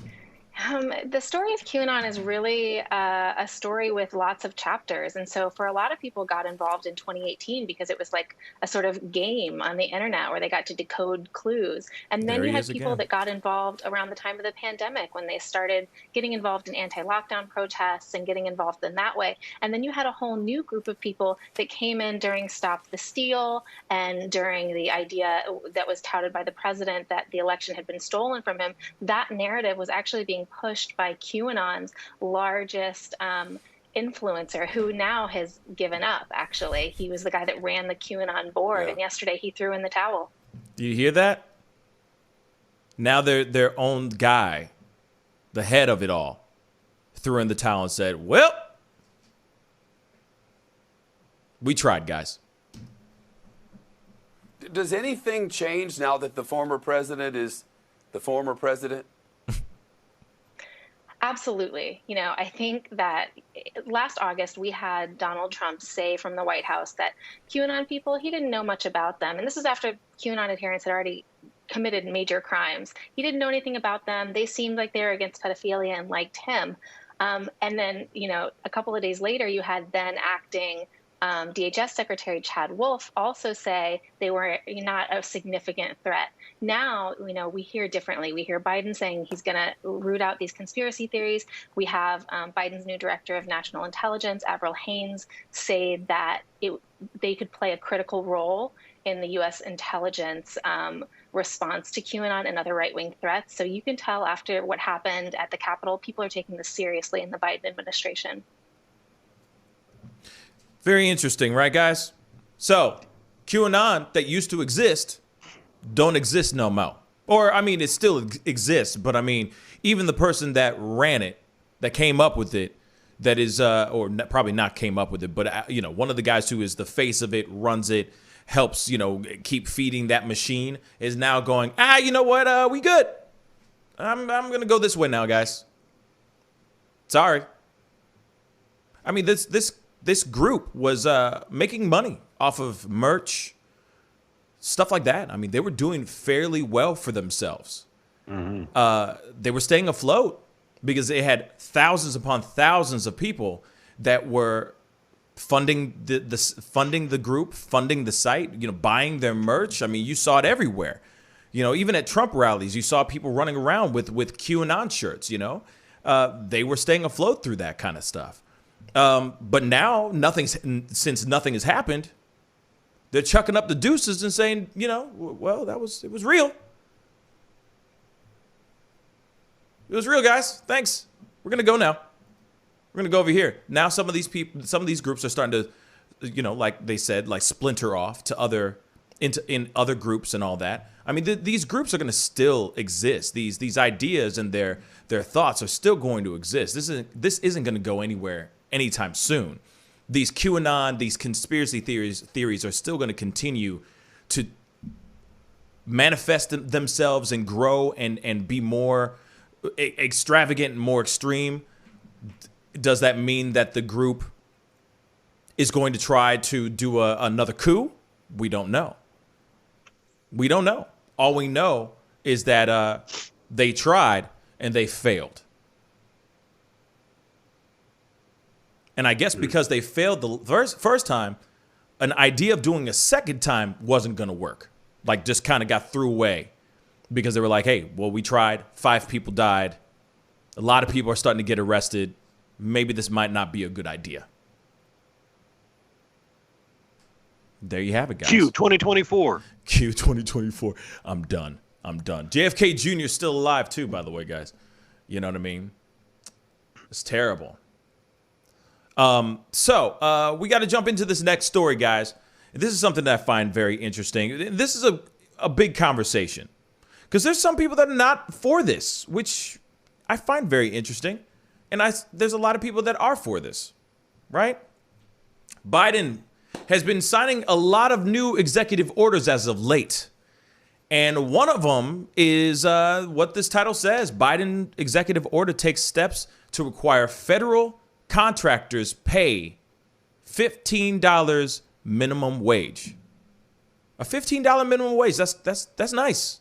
The story of QAnon is really a story with lots of chapters. And so for a lot of people got involved in 2018 because it was like a sort of game on the internet where they got to decode clues. And then you had people that got involved around the time of the pandemic when they started getting involved in anti-lockdown protests and getting involved in that way. And then you had a whole new group of people that came in during Stop the Steal and during the idea that was touted by the president that the election had been stolen from him. That narrative was actually being pushed by QAnon's largest influencer, who now has given up, actually. He was the guy that ran the QAnon board, and yesterday he threw in the towel. Do you hear that? Now their own guy, the head of it all, threw in the towel and said, well, we tried, guys. Does anything change now that the former president is the former president? Absolutely. You know, I think that last August we had Donald Trump say from the White House that QAnon people, he didn't know much about them. And this is after QAnon adherents had already committed major crimes. He didn't know anything about them. They seemed like they were against pedophilia and liked him. And then, you know, a couple of days later, you had then acting DHS Secretary Chad Wolf also say they were not a significant threat. Now, you know, we hear differently. We hear Biden saying he's going to root out these conspiracy theories. We have Biden's new director of national intelligence, Avril Haines, say that they could play a critical role in the U.S. intelligence response to QAnon and other right-wing threats. So you can tell after what happened at the Capitol, people are taking this seriously in the Biden administration. Very interesting, right, guys? So, QAnon that used to exist don't exist no more. Or, I mean, it still exists, but I mean, even the person that ran it, that came up with it, that is, probably not came up with it, but, you know, one of the guys who is the face of it, runs it, helps, you know, keep feeding that machine, is now going, you know what, we good. I'm going to go this way now, guys. Sorry. I mean, this group was making money off of merch, stuff like that. I mean, they were doing fairly well for themselves. They were staying afloat because they had thousands upon thousands of people that were funding funding the group, funding the site, you know, buying their merch. I mean, you saw it everywhere. You know, even at Trump rallies, you saw people running around with QAnon shirts, you know. They were staying afloat through that kind of stuff. But now since nothing has happened, they're chucking up the deuces and saying, you know, well, it was real. It was real, guys. Thanks. We're going to go now. We're going to go over here. Now some of these groups are starting to, you know, like they said, like splinter off to in other groups and all that. I mean, these groups are going to still exist. These ideas and their thoughts are still going to exist. This isn't going to go anywhere anytime soon. These QAnon, these conspiracy theories are still going to continue to manifest themselves and grow and be more extravagant and more extreme. Does that mean that the group is going to try to do another coup? We don't know. We don't know. All we know is that they tried and they failed. And I guess because they failed the first time, an idea of doing a second time wasn't going to work. Like, just kind of got threw away because they were like, hey, well, we tried. 5 people died. A lot of people are starting to get arrested. Maybe this might not be a good idea. There you have it, guys. Q 2024. Q 2024. I'm done. JFK Jr. is still alive, too, by the way, guys. You know what I mean? It's terrible. So we got to jump into this next story, guys. This is something that I find very interesting. This is a big conversation because there's some people that are not for this, which I find very interesting. And there's a lot of people that are for this, right? Biden has been signing a lot of new executive orders as of late. And one of them is what this title says. Biden executive order takes steps to require federal contractors pay $15 minimum wage. A $15 minimum wage. That's nice.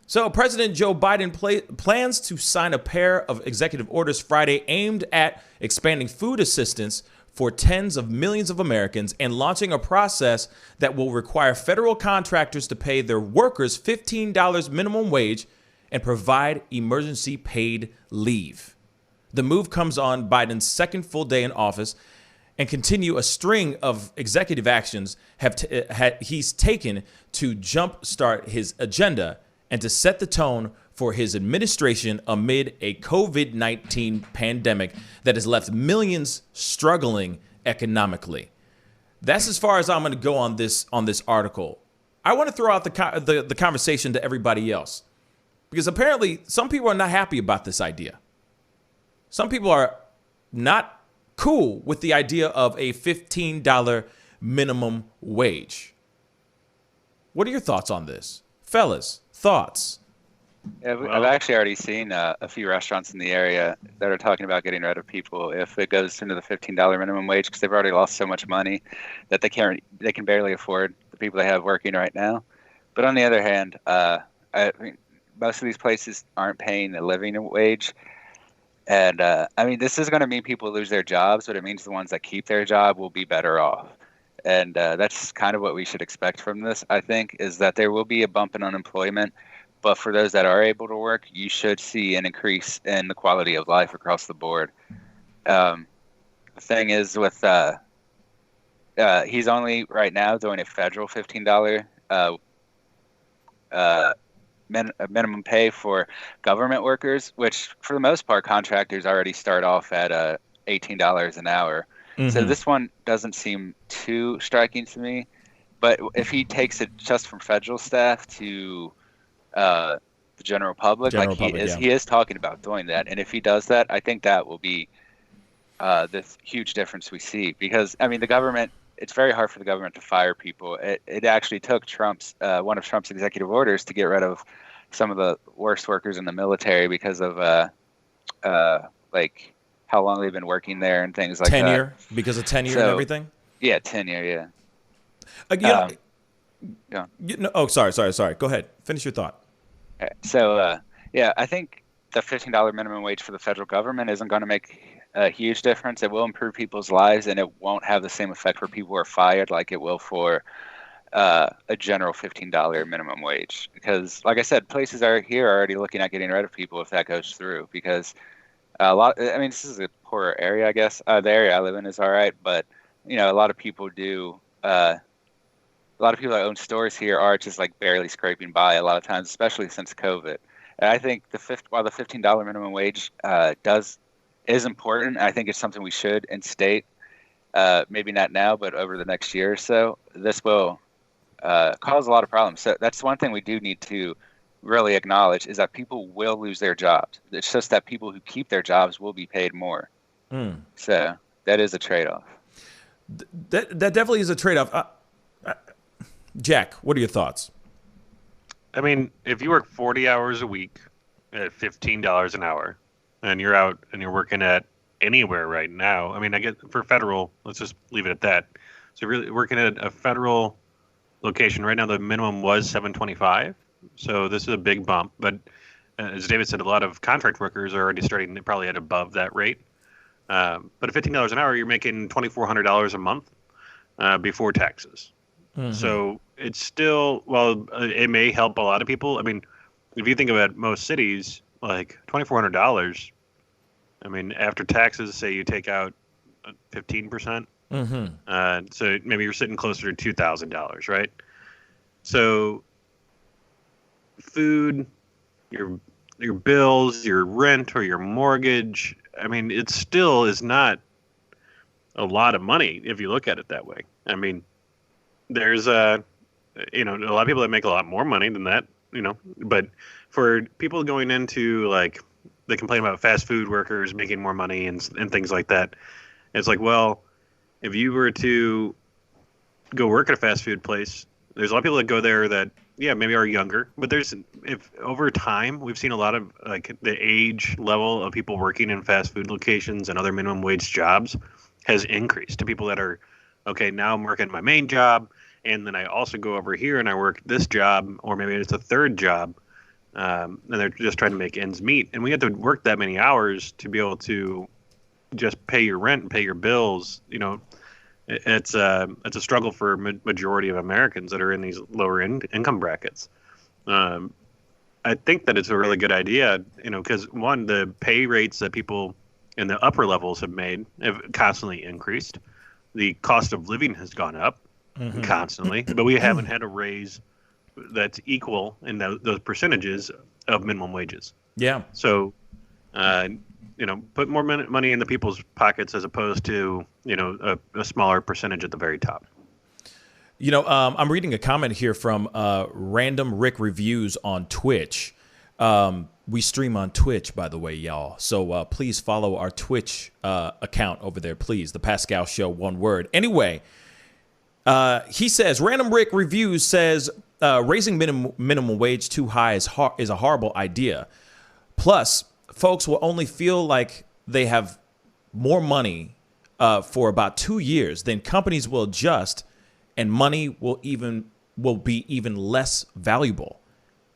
So President Joe Biden plans to sign a pair of executive orders Friday aimed at expanding food assistance for tens of millions of Americans and launching a process that will require federal contractors to pay their workers $15 minimum wage and provide emergency paid leave. The move comes on Biden's second full day in office and continue a string of executive actions he's taken to jumpstart his agenda and to set the tone for his administration amid a COVID-19 pandemic that has left millions struggling economically. That's as far as I'm going to go on this article. I want to throw out the conversation to everybody else, because apparently some people are not happy about this idea. Some people are not cool with the idea of a $15 minimum wage. What are your thoughts on this? Fellas, thoughts? Yeah, I've actually already seen a few restaurants in the area that are talking about getting rid of people if it goes into the $15 minimum wage, because they've already lost so much money that they can barely afford the people they have working right now. But on the other hand, I mean, most of these places aren't paying a living wage. And I mean, this is going to mean people lose their jobs, but it means the ones that keep their job will be better off. And that's kind of what we should expect from this, I think, is that there will be a bump in unemployment. But for those that are able to work, you should see an increase in the quality of life across the board. The thing is with he's only right now doing a federal $15 minimum pay for government workers, which for the most part, contractors already start off at $18 an hour. Mm-hmm. So this one doesn't seem too striking to me. But if he takes it just from federal staff to the general public, he is talking about doing that. And if he does that, I think that will be this huge difference we see. Because, I mean, the government, it's very hard for the government to fire people. It actually took one of Trump's executive orders to get rid of some of the worst workers in the military because of like how long they've been working there and things like tenure, that. Because of tenure and everything? Yeah, tenure, yeah. Sorry. Go ahead. Finish your thought. So, I think the $15 minimum wage for the federal government isn't going to make a huge difference. It will improve people's lives, and it won't have the same effect for people who are fired like it will for a general $15 minimum wage. Because, like I said, places are already looking at getting rid of people if that goes through. Because this is a poorer area, I guess. The area I live in is all right, but a lot of people do. A lot of people that own stores here are just like barely scraping by a lot of times, especially since COVID. And I think while the $15 minimum wage is important, I think it's something we should instate. Maybe not now, but over the next year or so, this will cause a lot of problems. So that's one thing we do need to really acknowledge, is that people will lose their jobs. It's just that people who keep their jobs will be paid more. So that is a trade-off. That definitely is a trade-off. Jack, what are your thoughts? I mean, if you work 40 hours a week at $15 an hour, and you're out and you're working at anywhere right now, I mean, I get for federal, let's just leave it at that. So really working at a federal location right now, the minimum was $7.25. So this is a big bump. But as David said, a lot of contract workers are already starting probably at above that rate. But at $15 an hour, you're making $2,400 a month before taxes. Mm-hmm. So it's still, it may help a lot of people. I mean, if you think about most cities, like $2,400, I mean, after taxes, say you take out 15%. Mm-hmm. So maybe you're sitting closer to $2,000, right? So food, your bills, your rent or your mortgage, I mean, it still is not a lot of money if you look at it that way. I mean, there's a lot of people that make a lot more money than that, but for people going into like, they complain about fast food workers making more money and things like that. It's like, well, if you were to go work at a fast food place, there's a lot of people that go there that, maybe are younger, but if over time, we've seen a lot of like the age level of people working in fast food locations and other minimum wage jobs has increased to people that are, okay, now I'm working my main job, and then I also go over here and I work this job, or maybe it's a third job. and they're just trying to make ends meet. And we have to work that many hours to be able to just pay your rent and pay your bills. It's a struggle for majority of Americans that are in these lower income brackets. I think that it's a really good idea, because one, the pay rates that people in the upper levels have constantly increased. The cost of living has gone up constantly, but we haven't had a raise that's equal in those percentages of minimum wages. Yeah. So, put more money in the people's pockets as opposed to, a smaller percentage at the very top. I'm reading a comment here from Random Rick Reviews on Twitch. We stream on Twitch, by the way, y'all. So please follow our Twitch account over there, please. The Pascal Show, one word. Anyway, he says, Random Rick Reviews says, raising minimum wage too high is a horrible idea. Plus, folks will only feel like they have more money for about 2 years. Then companies will adjust, and money will be even less valuable.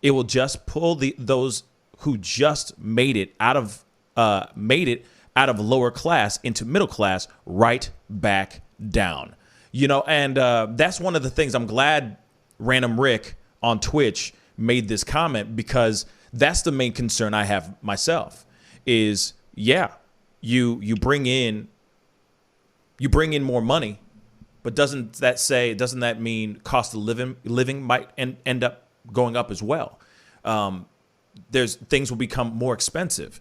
It will just pull those who just made it out of lower class into middle class right back down. And that's one of the things I'm glad Random Rick on Twitch made this comment, because that's the main concern I have myself. Is you bring in more money. But doesn't that mean cost of living might end up going up as well? Things will become more expensive.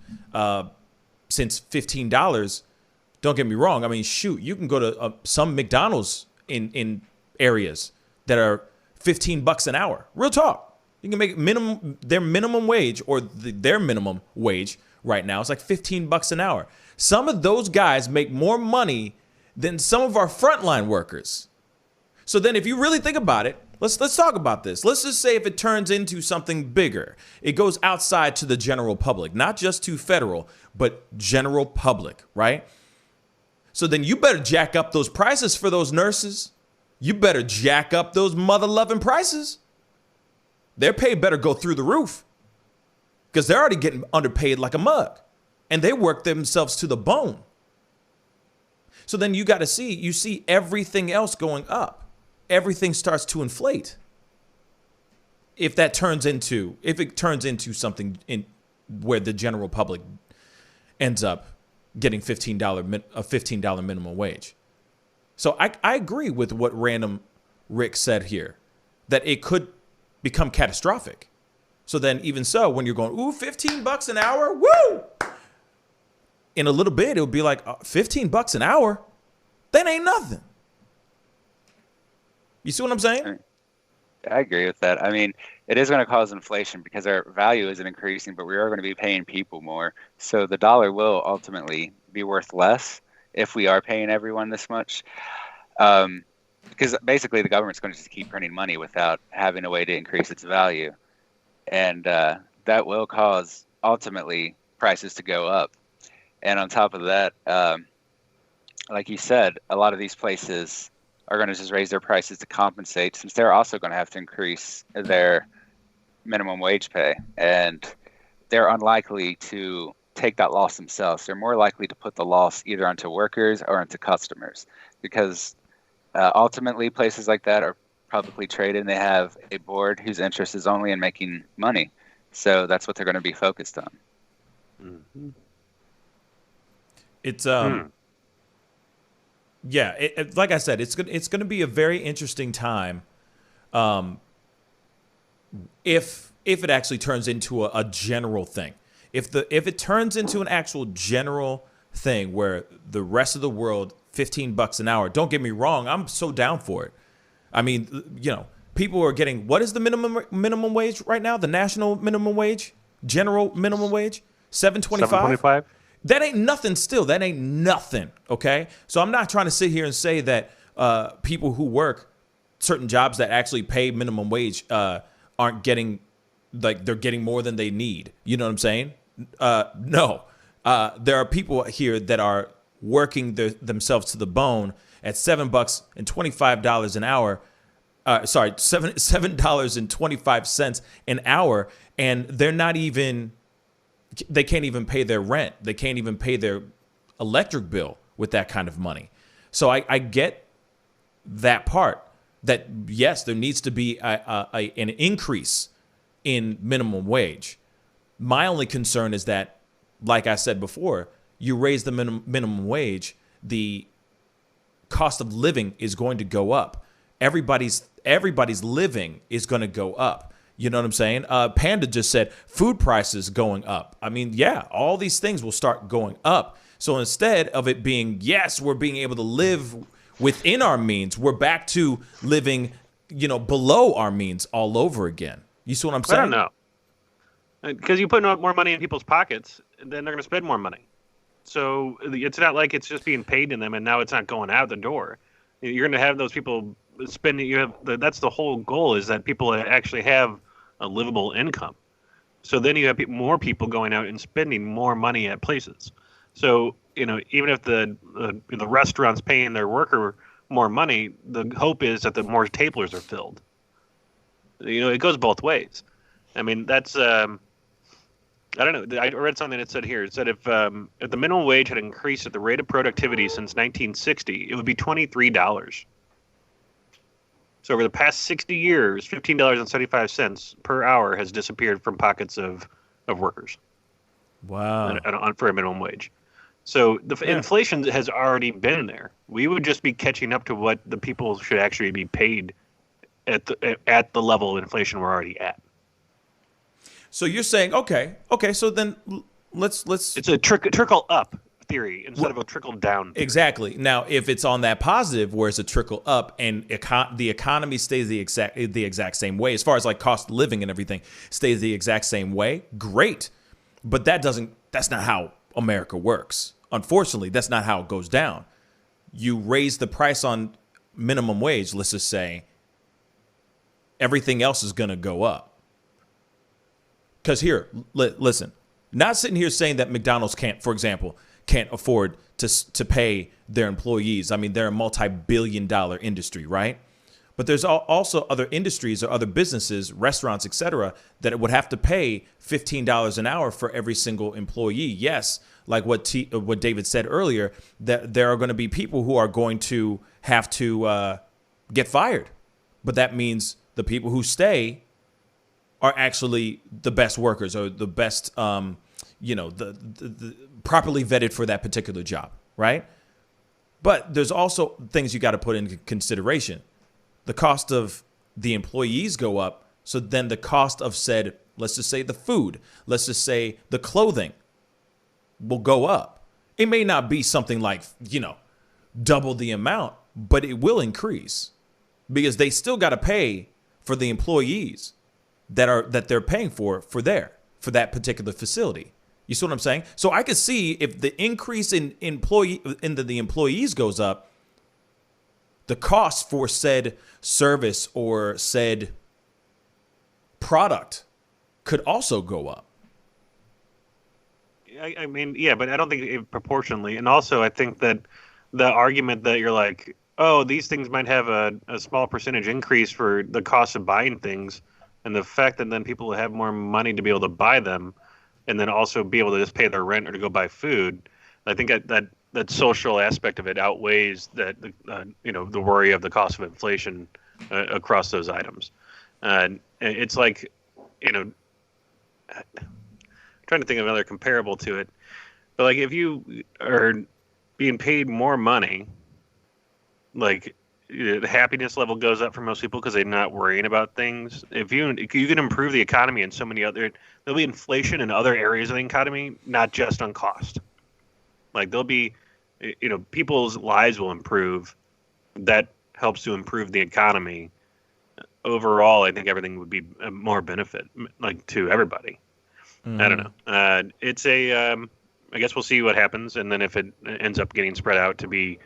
Since $15, don't get me wrong. I mean, shoot, you can go to some McDonald's in areas that are $15 an hour. Real talk. You can make their minimum wage or their minimum wage right now is like $15 an hour. Some of those guys make more money than some of our frontline workers. So then if you really think about it, let's talk about this. Let's just say if it turns into something bigger, it goes outside to the general public, not just to federal, but general public, right? So then you better jack up those prices for those nurses. You better jack up those mother-loving prices. Their pay better go through the roof, because they're already getting underpaid like a mug, and they work themselves to the bone. So then you see everything else going up. Everything starts to inflate. If it turns into something where the general public ends up getting a $15 minimum wage. So I agree with what Random Rick said here, that it could become catastrophic. So then even so, when you're going, ooh, $15 an hour, woo! In a little bit, it'll be like $15 an hour. That ain't nothing. You see what I'm saying? I agree with that. I mean, it is going to cause inflation because our value isn't increasing, but we are going to be paying people more. So the dollar will ultimately be worth less if we are paying everyone this much. Because basically the government's going to just keep printing money without having a way to increase its value. And that will cause, ultimately, prices to go up. And on top of that, like you said, a lot of these places are going to just raise their prices to compensate, since they're also going to have to increase their minimum wage pay. And they're unlikely to take that loss themselves. They're more likely to put the loss either onto workers or onto customers, because ultimately places like that are publicly traded and they have a board whose interest is only in making money. So that's what they're going to be focused on. Mm-hmm. It's like I said, it's going to be a very interesting time, if it actually turns into a general thing. If it turns into an actual general thing where the rest of the world $15 an hour, don't get me wrong, I'm so down for it. I mean, people are getting, what is the minimum wage right now? The national minimum wage, general minimum wage, $7.25. $7.25. That ain't nothing still. That ain't nothing, okay? So I'm not trying to sit here and say that people who work certain jobs that actually pay minimum wage aren't getting, like, they're getting more than they need. You know what I'm saying? No. There are people here that are working themselves to the bone at $7 and $25 an hour, $7.25 an hour, and they're not even. They can't even pay their rent. They can't even pay their electric bill with that kind of money. So I get that part. That yes, there needs to be an increase in minimum wage. My only concern is that, like I said before, you raise the minimum wage, the cost of living is going to go up. Everybody's living is going to go up. You know what I'm saying? Panda just said food prices going up. I mean, yeah, all these things will start going up. So instead of it being, yes, we're being able to live within our means, we're back to living, below our means all over again. You see what I'm saying? I don't know. Because you put more money in people's pockets, then they're going to spend more money. So it's not like it's just being paid in them and now it's not going out the door. You're going to have those people spending. That's the whole goal, is that people actually have a livable income. So then you have more people going out and spending more money at places. So even if the restaurant's paying their worker more money, the hope is that the more tablers are filled. It goes both ways. I mean, that's I don't know. I read something that said here. It said if the minimum wage had increased at the rate of productivity since 1960, it would be $23. So over the past 60 years, $15.75 per hour has disappeared from pockets of workers. Wow. For a minimum wage. So the inflation has already been there. We would just be catching up to what the people should actually be paid at the level of inflation we're already at. So you're saying, okay. So then let's. It's a trickle up theory instead of a trickle down theory. Exactly. Now, if it's on that positive, where it's a trickle up, and the economy stays the exact same way, as far as like cost of living and everything stays the exact same way, great. But that's not how America works. Unfortunately, that's not how it goes down. You raise the price on minimum wage, let's just say, everything else is going to go up. Because here, listen, not sitting here saying that McDonald's can't afford to pay their employees. I mean, they're a multi-billion-dollar industry, right? But there's also other industries or other businesses, restaurants, etc., that would have to pay $15 an hour for every single employee. Yes, like what David said earlier, that there are going to be people who are going to have to get fired. But that means the people who stay are actually the best workers, or the best, the properly vetted for that particular job, right? But there's also things you got to put into consideration. The cost of the employees go up, so then the cost of said, let's just say the food, let's just say the clothing will go up. It may not be something like, double the amount, but it will increase because they still got to pay for the employees that they're paying for that particular facility. You see what I'm saying? So I could see if the increase in the employees goes up, the cost for said service or said product could also go up. I mean, yeah, but I don't think it proportionally. And also, I think that the argument that you're like, oh, these things might have a small percentage increase for the cost of buying things, and the fact that then people have more money to be able to buy them, and then also be able to just pay their rent or to go buy food, I think that social aspect of it outweighs that the worry of the cost of inflation across those items. It's like, trying to think of another comparable to it, but like if you are being paid more money, like the happiness level goes up for most people because they're not worrying about things. If you can improve the economy in so many there'll be inflation in other areas of the economy, not just on cost. Like there'll be, people's lives will improve. That helps to improve the economy. Overall, I think everything would be more benefit, like to everybody. Mm-hmm. I don't know. It's I guess we'll see what happens, and then if it ends up getting spread out to be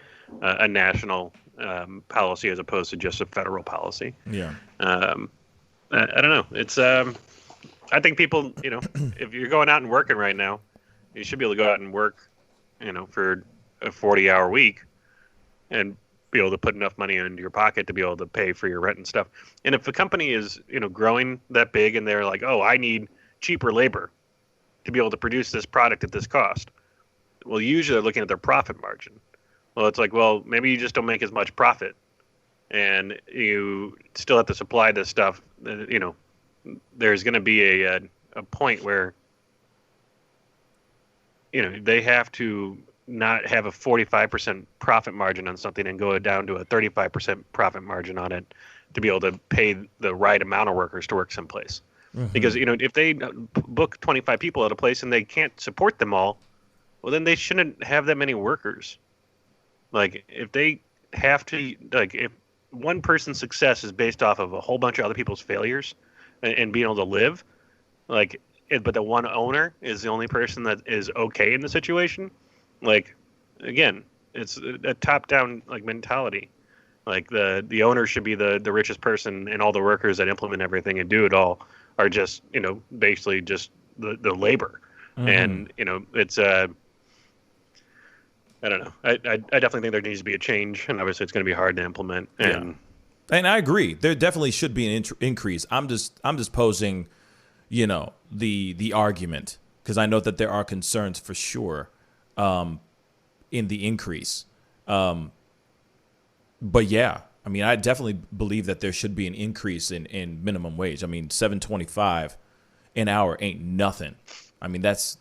a national policy as opposed to just a federal policy. Yeah. I don't know. It's I think people, if you're going out and working right now, you should be able to go out and work, for a 40-hour week and be able to put enough money into your pocket to be able to pay for your rent and stuff. And if a company is, growing that big and they're like, oh, I need cheaper labor to be able to produce this product at this cost, well, usually they're looking at their profit margin. Well, it's like, well, maybe you just don't make as much profit, and you still have to supply this stuff. There's going to be a point where, they have to not have a 45% profit margin on something and go down to a 35% profit margin on it to be able to pay the right amount of workers to work someplace. Mm-hmm. Because, if they book 25 people at a place and they can't support them all, well, then they shouldn't have that many workers. Like, if they have to, if one person's success is based off of a whole bunch of other people's failures and being able to live, but the one owner is the only person that is okay in the situation, again, it's a top-down mentality. The owner should be the richest person, and all the workers that implement everything and do it all are just basically just the labor. Mm-hmm. And it's I don't know. I definitely think there needs to be a change, and obviously it's going to be hard to implement. And I agree. There definitely should be an increase. I'm just posing, the argument, because I know that there are concerns for sure in the increase. But yeah, I mean, I definitely believe that there should be an increase in minimum wage. I mean, $7.25 an hour ain't nothing. I mean, that's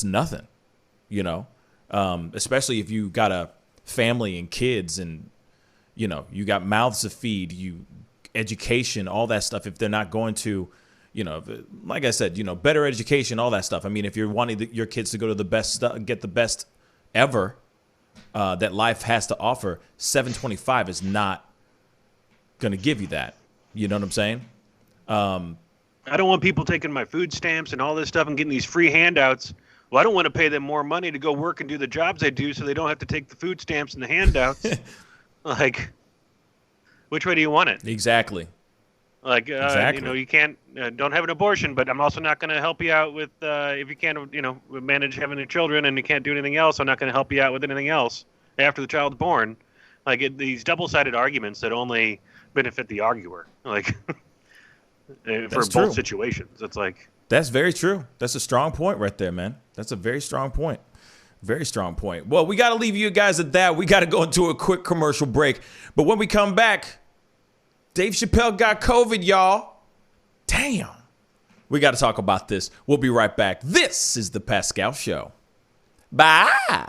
nothing, especially if you got a family and kids and, you got mouths to feed, education, all that stuff. If they're not going to, like I said, better education, all that stuff. I mean, if you're wanting your kids to go to the best, get the best ever that life has to offer, $7.25 is not going to give you that. You know what I'm saying? I don't want people taking my food stamps and all this stuff and getting these free handouts. Well, I don't want to pay them more money to go work and do the jobs they do so they don't have to take the food stamps and the handouts. Which way do you want it? Exactly. You can't, don't have an abortion, but I'm also not going to help you out with, if you can't, manage having your children and you can't do anything else, I'm not going to help you out with anything else after the child's born. These double-sided arguments that only benefit the arguer, for both situations. It's that's very true. That's a strong point right there, man. That's a very strong point. Very strong point. Well, we got to leave you guys at that. We got to go into a quick commercial break. But when we come back, Dave Chappelle got COVID, y'all. Damn. We got to talk about this. We'll be right back. This is The Pascal Show. Bye.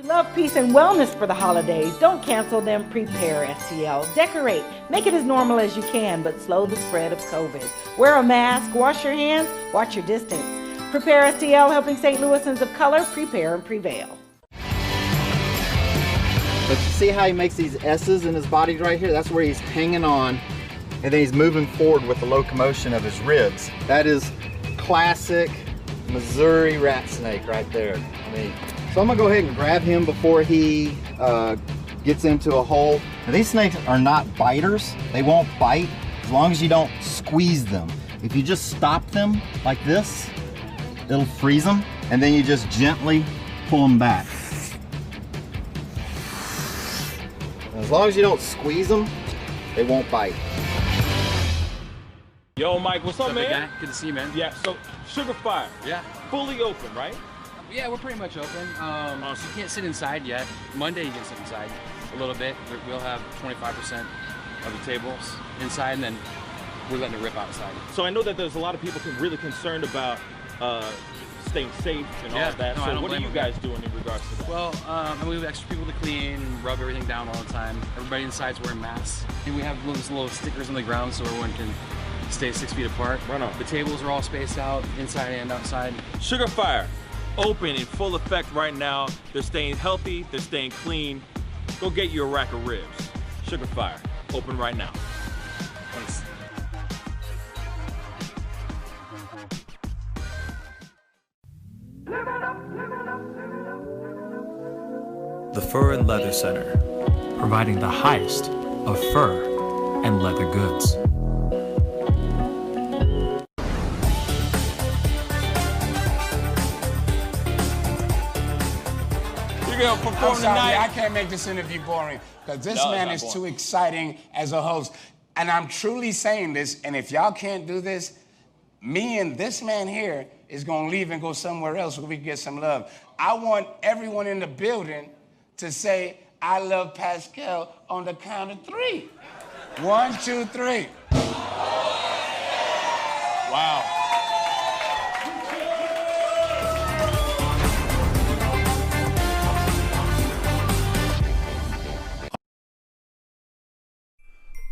Love, peace, and wellness for the holidays. Don't cancel them. Prepare, STL. Decorate. Make it as normal as you can, but slow the spread of COVID. Wear a mask. Wash your hands. Watch your distance. Prepare, STL, helping St. Louisans of color prepare and prevail. But you see how he makes these S's in his body right here? That's where he's hanging on, and then he's moving forward with the locomotion of his ribs. That is classic Missouri rat snake right there. So I'm gonna go ahead and grab him before he gets into a hole. Now, these snakes are not biters. They won't bite as long as you don't squeeze them. If you just stop them like this, it'll freeze them, and then you just gently pull them back. As long as you don't squeeze them, they won't bite. Yo, Mike, what's up, man? Guy? Good to see you, man. Yeah, so Sugar Fire. Yeah. Fully open, right? Yeah, we're pretty much open. So you can't sit inside yet. Monday you can sit inside a little bit. We'll have 25% of the tables inside, and then we're letting it rip outside. So I know that there's a lot of people really concerned about staying safe and all that. So what are you guys doing in regards to that? Well, we have extra people to clean and rub everything down all the time. Everybody inside's wearing masks. And we have little stickers on the ground so everyone can stay 6 feet apart. Right on. The tables are all spaced out, inside and outside. Sugar Fire, open in full effect right now. They're staying healthy, they're staying clean. Go get you a rack of ribs. Sugar Fire, open right now. Thanks. The Fur and Leather Center, providing the highest of fur and leather goods. You're gonna perform tonight. I can't make this interview boring because this man is too exciting as a host. And I'm truly saying this, and if y'all can't do this, me and this man here is gonna leave and go somewhere else where we can get some love. I want everyone in the building to say, I love Pascal on the count of 3. 1, 2, 3. Wow.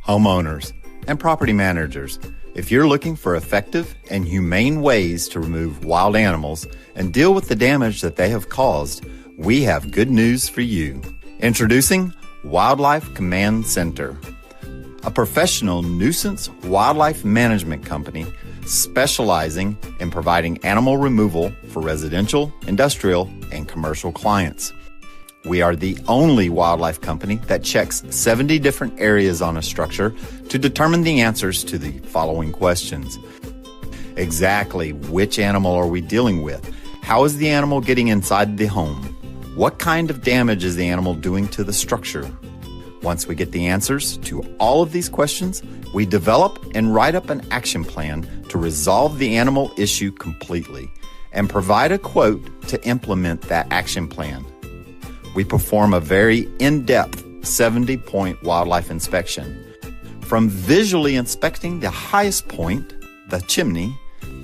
Homeowners and property managers, if you're looking for effective and humane ways to remove wild animals and deal with the damage that they have caused, we have good news for you. Introducing Wildlife Command Center, a professional nuisance wildlife management company specializing in providing animal removal for residential, industrial, and commercial clients. We are the only wildlife company that checks 70 different areas on a structure to determine the answers to the following questions. Exactly which animal are we dealing with? How is the animal getting inside the home? What kind of damage is the animal doing to the structure? Once we get the answers to all of these questions, we develop and write up an action plan to resolve the animal issue completely and provide a quote to implement that action plan. We perform a very in-depth 70-point wildlife inspection. From visually inspecting the highest point, the chimney,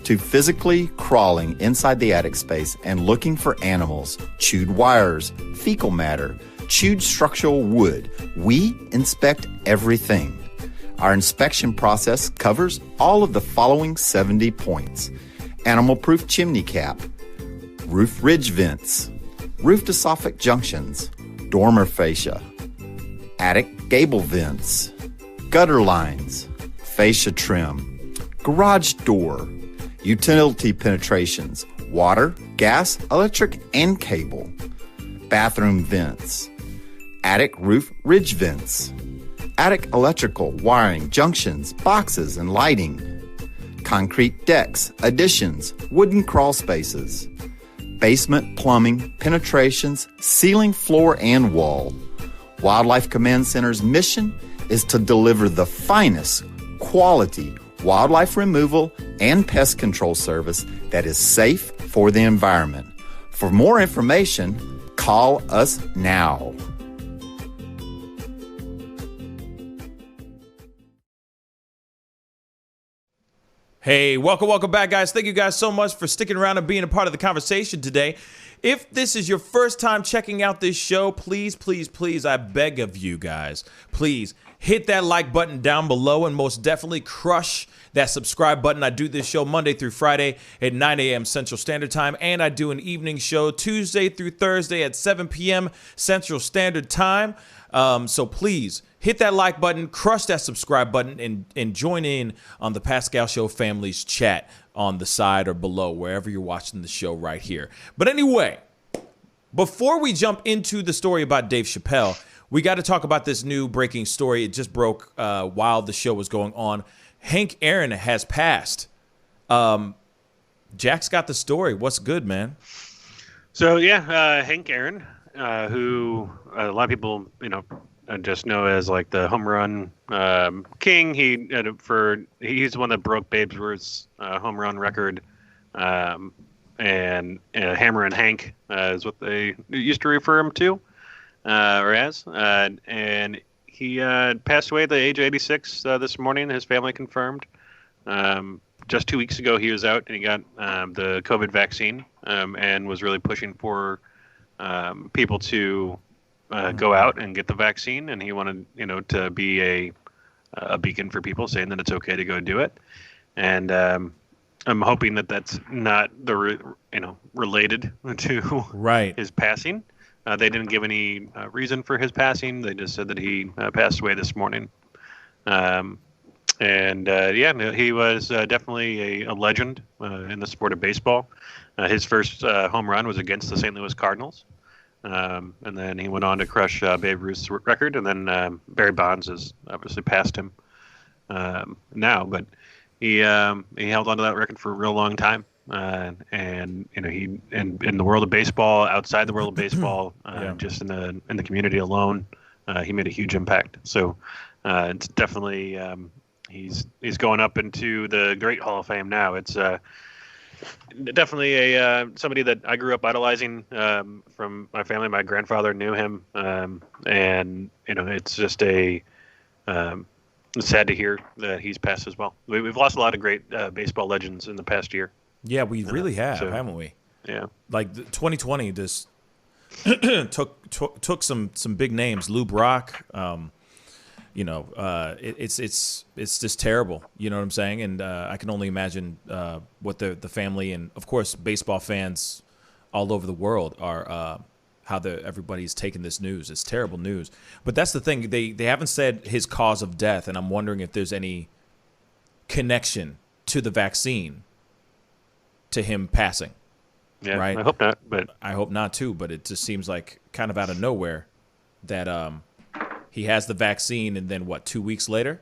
to physically crawling inside the attic space and looking for animals, chewed wires, fecal matter, chewed structural wood, we inspect everything. Our inspection process covers all of the following 70 points: animal-proof chimney cap, roof ridge vents, roof to soffit junctions, dormer fascia, attic gable vents, gutter lines, fascia trim, garage door, utility penetrations, water, gas, electric, and cable, bathroom vents, attic roof ridge vents, attic electrical, wiring, junctions, boxes, and lighting, concrete decks, additions, wooden crawl spaces, basement plumbing, penetrations, ceiling, floor, and wall. Wildlife Command Center's mission is to deliver the finest quality wildlife removal and pest control service that is safe for the environment. For more information, call us now. Hey, welcome back, guys. Thank you guys so much for sticking around and being a part of the conversation today. If this is your first time checking out this show, please, I beg of you guys, please hit that like button down below and most definitely crush that subscribe button. I do this show Monday through Friday at 9 a.m. Central Standard Time, and I do an evening show Tuesday through Thursday at 7 p.m. Central Standard Time. So please hit that like button, crush that subscribe button, and join in on the Pascal Show family's chat on the side or below, wherever you're watching the show right here. But anyway, before we jump into the story about Dave Chappelle, we got to talk about this new breaking story. It just broke while the show was going on. Hank Aaron has passed. Jack's got the story. What's good, man? So, yeah, Hank Aaron, who a lot of people, just know as like the home run king. He's the one that broke Babe Ruth's home run record, and Hammer and Hank is what they used to refer him to, or as. And he passed away at the age of 86 this morning. His family confirmed. Just 2 weeks ago, he was out and he got the COVID vaccine, and was really pushing for people to go out and get the vaccine, and he wanted, to be a beacon for people, saying that it's okay to go do it. And I'm hoping that that's not related to his passing. They didn't give any reason for his passing. They just said that he passed away this morning. He was definitely a legend in the sport of baseball. His first home run was against the St. Louis Cardinals. And then he went on to crush Babe Ruth's record, and then Barry Bonds has obviously passed him now. But he held on to that record for a real long time, and he in the world of baseball, outside the world of baseball, just in the community alone, he made a huge impact. So it's definitely he's going up into the Great Hall of Fame now. It's definitely somebody that I grew up idolizing from my family. My grandfather knew him, and it's just it's sad to hear that he's passed as well. We've lost a lot of great baseball legends in the past year. Yeah, we really have, haven't we? Yeah. Like 2020 just took some big names. Lou Brock. It's just terrible. You know what I'm saying? And I can only imagine what the family and, of course, baseball fans all over the world are, how everybody's taking this news. It's terrible news. But that's the thing. They haven't said his cause of death, and I'm wondering if there's any connection to the vaccine to him passing. Yeah, right? I hope not. But I hope not, too. But it just seems like kind of out of nowhere that he has the vaccine, and then, 2 weeks later?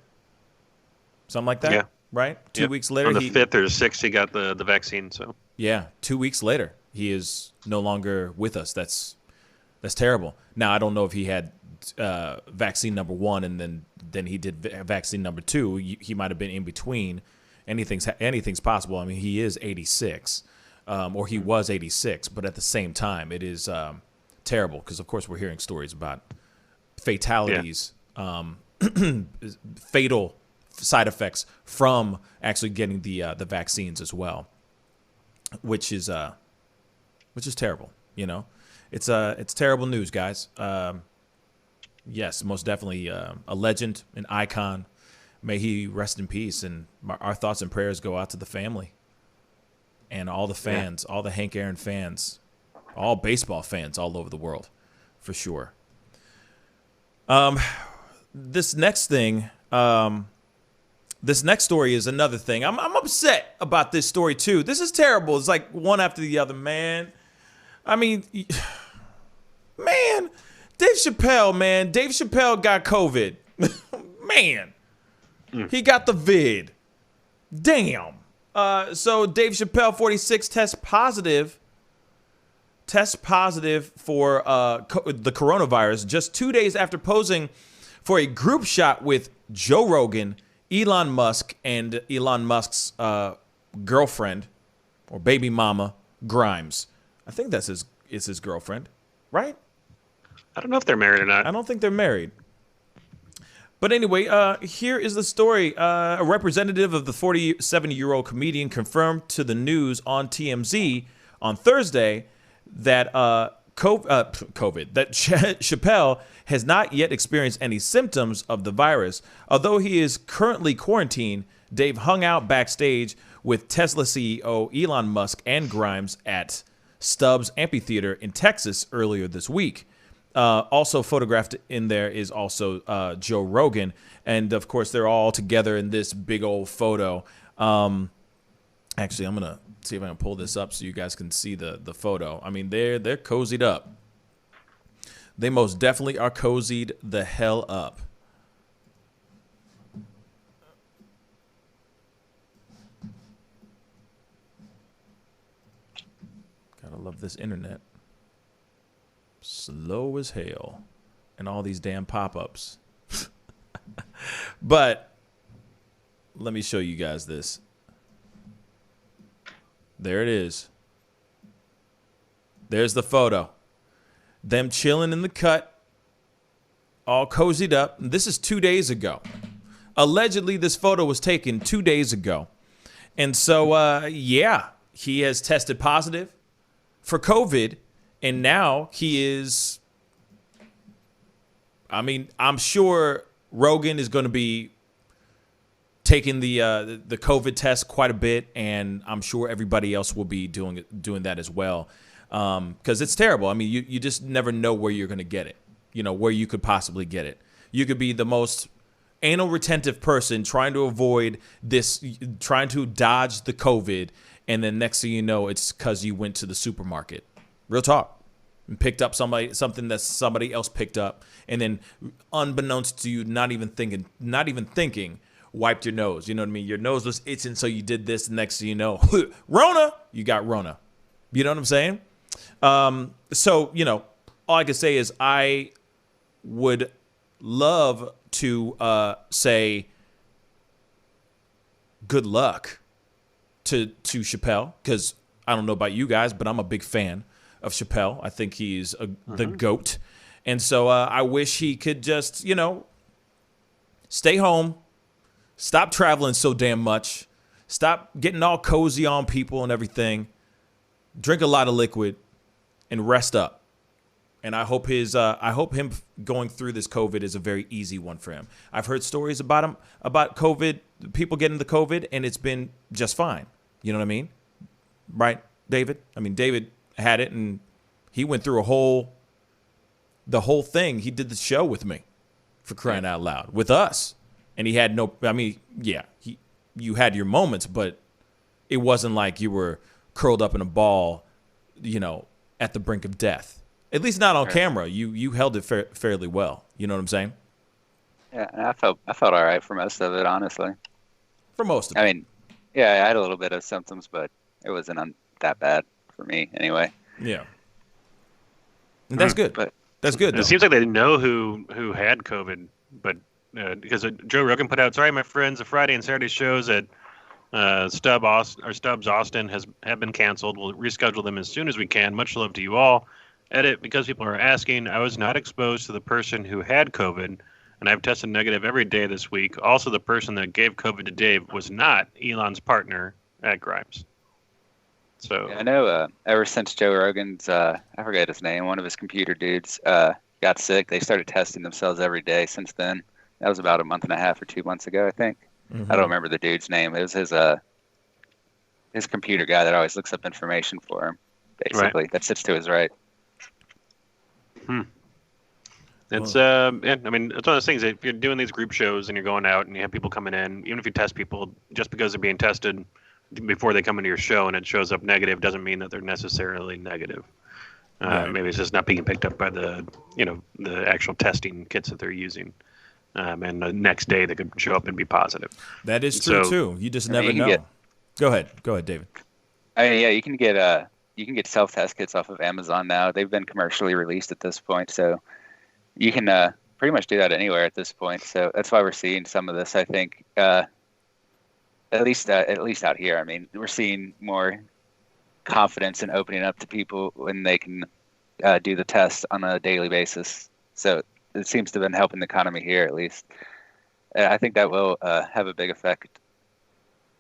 Something like that? Yeah. Right? 2 weeks later? On the 5th or 6th, he got the vaccine. So yeah, 2 weeks later, he is no longer with us. That's terrible. Now, I don't know if he had vaccine number 1 and then he did vaccine number 2. He might have been in between. Anything's possible. I mean, he is 86, or he was 86. But at the same time, it is terrible because, of course, we're hearing stories about fatalities, fatal side effects from actually getting the vaccines as well, which is terrible. It's terrible news, guys. Yes, most definitely a legend, an icon. May he rest in peace, and our thoughts and prayers go out to the family and all the fans, all the Hank Aaron fans, all baseball fans all over the world, for sure. This next thing, this next story is another thing. I'm upset about this story too. This is terrible. It's like one after the other, man. I mean, man, Dave Chappelle got COVID. Man, he got the vid. Damn. So Dave Chappelle, 46, tests positive for the coronavirus just 2 days after posing for a group shot with Joe Rogan, Elon Musk, and Elon Musk's girlfriend or baby mama, Grimes. I think that's his girlfriend, right? I don't know if they're married or not. I don't think they're married. But anyway, here is the story. A representative of the 47-year-old comedian confirmed to the news on TMZ on Thursday that Chappelle has not yet experienced any symptoms of the virus. Although he is currently quarantined, Dave hung out backstage with Tesla CEO Elon Musk and Grimes at Stubbs Amphitheater in Texas earlier this week. Also photographed in there is also Joe Rogan. And, of course, they're all together in this big old photo. Actually, I'm going to see if I can pull this up so you guys can see the photo. I mean, they're cozied up. They most definitely are cozied the hell up. Gotta love this internet. Slow as hell. And all these damn pop-ups. But let me show you guys this. There it is. There's the photo. Them chilling in the cut, all cozied up. This is 2 days ago. Allegedly, this photo was taken 2 days ago. And so, yeah, he has tested positive for COVID. And now he is, I mean, I'm sure Rogan is going to be taking the COVID test quite a bit, and I'm sure everybody else will be doing that as well, because it's terrible. I mean, you just never know where you're going to get it, where you could possibly get it. You could be the most anal retentive person trying to avoid this, trying to dodge the COVID, and then next thing you know, it's because you went to the supermarket. Real talk. And picked up something that somebody else picked up, and then unbeknownst to you, not even thinking, wiped your nose. You know what I mean? Your nose was itching, so you did this. Next thing you know, Rona, you got Rona. You know what I'm saying? So, you know, all I can say is I would love to say good luck to Chappelle, because I don't know about you guys, but I'm a big fan of Chappelle. I think he's the GOAT. And so I wish he could just, you know, stay home, stop traveling so damn much, stop getting all cozy on people and everything, drink a lot of liquid, and rest up. And I hope him going through this COVID is a very easy one for him. I've heard stories about COVID, people getting the COVID, and it's been just fine. You know what I mean? Right, David? I mean, David had it, and he went through the whole thing. He did the show with me, for crying out loud, with us. And he had you had your moments, but it wasn't like you were curled up in a ball, you know, at the brink of death. At least not on camera. You held it fairly well. You know what I'm saying? Yeah, and I felt all right for most of it, honestly. For most of it. I mean, yeah, I had a little bit of symptoms, but it wasn't that bad for me anyway. Yeah. And that's good. But that's good. It seems like they know who had COVID, but because Joe Rogan put out, sorry, my friends, the Friday and Saturday shows at Stubbs Austin have been canceled. We'll reschedule them as soon as we can. Much love to you all. Edit, because people are asking, I was not exposed to the person who had COVID, and I've tested negative every day this week. Also, the person that gave COVID to Dave was not Elon's partner at Grimes. So yeah, I know ever since Joe Rogan's, I forget his name, one of his computer dudes got sick, they started testing themselves every day since then. That was about a month and a half or 2 months ago, I think. Mm-hmm. I don't remember the dude's name. It was his computer guy that always looks up information for him, basically, that sits to his right. It's I mean, it's one of those things. If you're doing these group shows and you're going out and you have people coming in, even if you test people, just because they're being tested before they come into your show and it shows up negative, doesn't mean that they're necessarily negative. Right. Maybe it's just not being picked up by the actual testing kits that they're using. And the next day they could show up and be positive. That is true too. You just never know. Go ahead, David. I mean, yeah, you can get self-test kits off of Amazon now. They've been commercially released at this point, so you can pretty much do that anywhere at this point. So that's why we're seeing some of this. I think at least out here. I mean, we're seeing more confidence in opening up to people when they can do the tests on a daily basis. So it seems to have been helping the economy here, at least. I think that will have a big effect.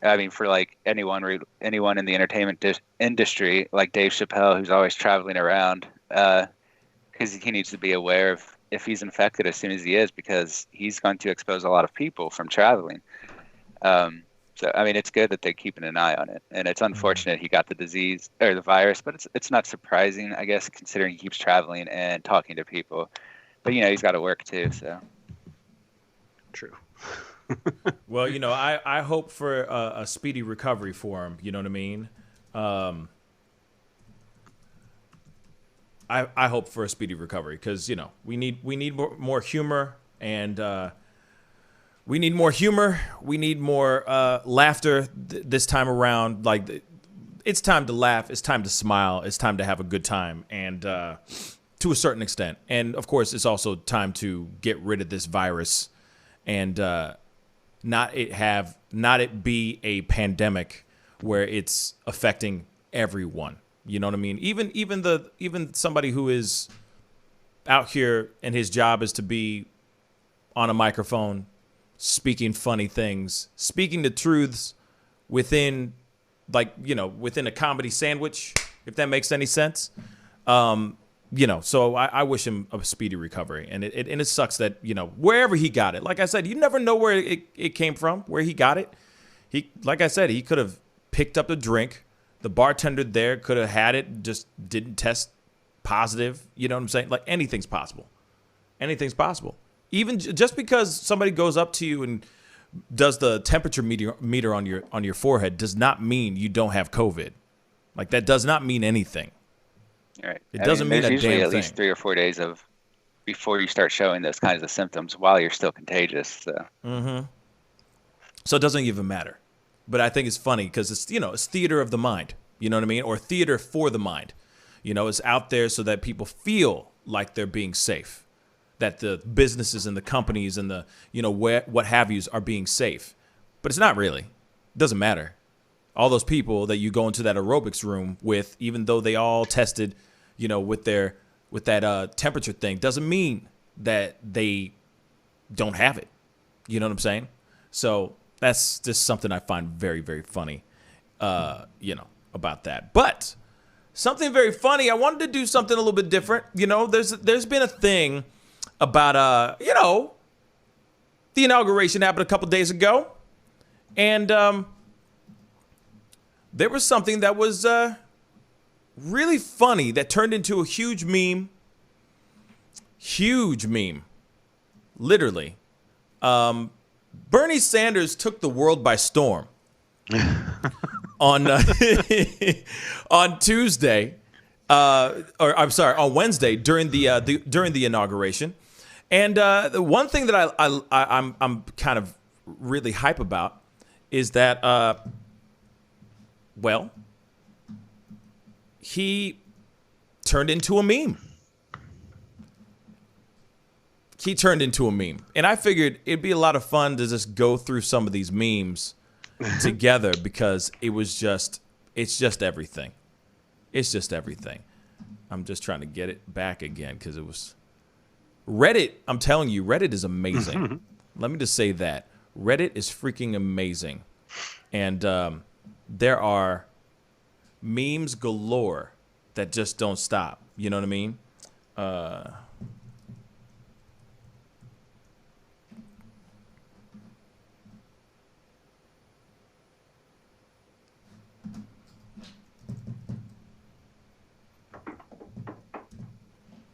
I mean, for like anyone in the entertainment industry, like Dave Chappelle, who's always traveling around, because he needs to be aware of if he's infected as soon as he is, because he's going to expose a lot of people from traveling. So, I mean, it's good that they're keeping an eye on it, and it's unfortunate he got the disease or the virus, but it's not surprising, I guess, considering he keeps traveling and talking to people. But he's got to work too, so. True. Well, I hope for a speedy recovery for him. You know what I mean? I hope for a speedy recovery because we need more humor, and we need more humor. We need more laughter this time around. Like, it's time to laugh. It's time to smile. It's time to have a good time, and to a certain extent. And of course, it's also time to get rid of this virus, and not it be a pandemic where it's affecting everyone. You know what I mean? Even somebody who is out here and his job is to be on a microphone, speaking funny things, speaking the truths within a comedy sandwich, if that makes any sense. So I wish him a speedy recovery, and it sucks that, wherever he got it, like I said, you never know where it came from, where he got it. Like I said, he could have picked up the drink. The bartender there could have had it, just didn't test positive. You know what I'm saying? Like, anything's possible. Anything's possible. Even just because somebody goes up to you and does the temperature meter on your forehead does not mean you don't have COVID. Like, that does not mean anything. All right. It doesn't mean a damn thing. There's usually at least 3 or 4 days before you start showing those kinds of symptoms while you're still contagious. So. Mm-hmm. So it doesn't even matter. But I think it's funny because it's, it's theater of the mind. You know what I mean? Or theater for the mind. It's out there so that people feel like they're being safe, that the businesses and the companies and the, what have yous are being safe. But it's not really. It doesn't matter. All those people that you go into that aerobics room with, even though they all tested, with that temperature thing, doesn't mean that they don't have it. You know what I'm saying? So that's just something I find very, very funny, about that. But something very funny, I wanted to do something a little bit different. There's been a thing about, the inauguration happened a couple days ago. And there was something that was really funny that turned into a huge meme. Huge meme. Literally. Bernie Sanders took the world by storm on Tuesday, on Wednesday during the inauguration. And the one thing that I'm kind of really hype about is that, he turned into a meme. He turned into a meme. And I figured it'd be a lot of fun to just go through some of these memes together because it's just everything. It's just everything. I'm just trying to get it back again because it was Reddit. I'm telling you, Reddit is amazing. Let me just say that. Reddit is freaking amazing. And there are memes galore that just don't stop. You know what I mean?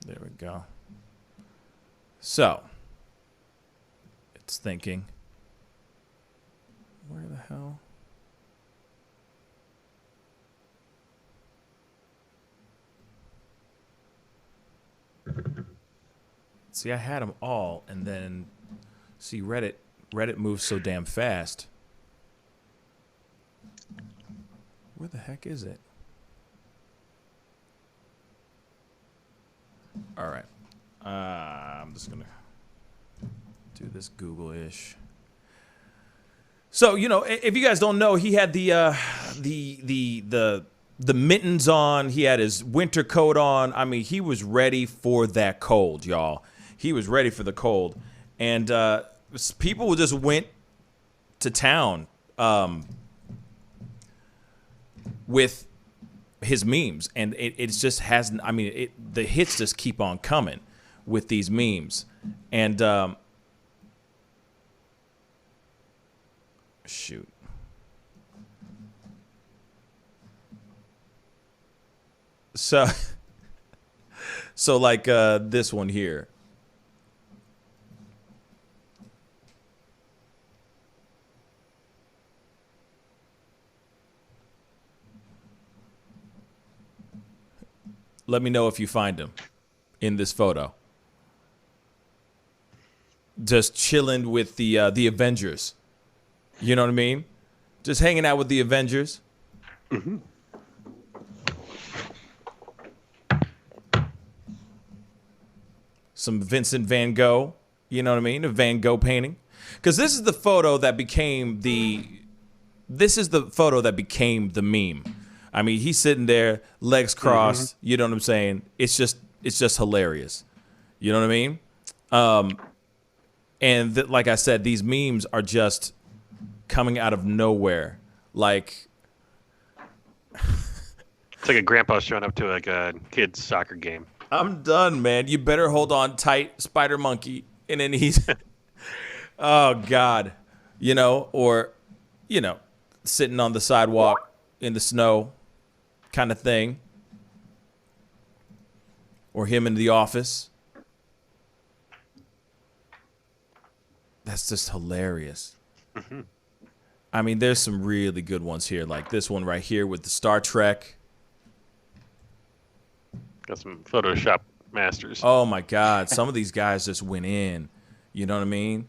There we go. So, it's thinking, where the hell? See, I had them all, and then, see, Reddit moves so damn fast. Where the heck is it? All right. I'm just going to do this Google-ish. So, if you guys don't know, he had the mittens on. He had his winter coat on. I mean, he was ready for that cold, y'all. He was ready for the cold. And people just went to town with his memes. And it just hasn't, I mean, the hits just keep on coming with these memes. And shoot. So like this one here. Let me know if you find him in this photo. Just chilling with the Avengers. You know what I mean? Just hanging out with the Avengers. Mm-hmm. Some Vincent Van Gogh. You know what I mean? A Van Gogh painting. Because this is the photo that became the meme. I mean, he's sitting there, legs crossed. Mm-hmm. You know what I'm saying? It's just hilarious. You know what I mean? And like I said, these memes are just coming out of nowhere. Like, it's like a grandpa showing up to like a kid's soccer game. I'm done, man. You better hold on tight, Spider Monkey. And then he's, oh God, or, sitting on the sidewalk in the snow kind of thing. Or him in the office. That's just hilarious. Mm-hmm. I mean, there's some really good ones here, like this one right here with the Star Trek. Got some Photoshop masters. Oh my God, some of these guys just went in. You know what I mean?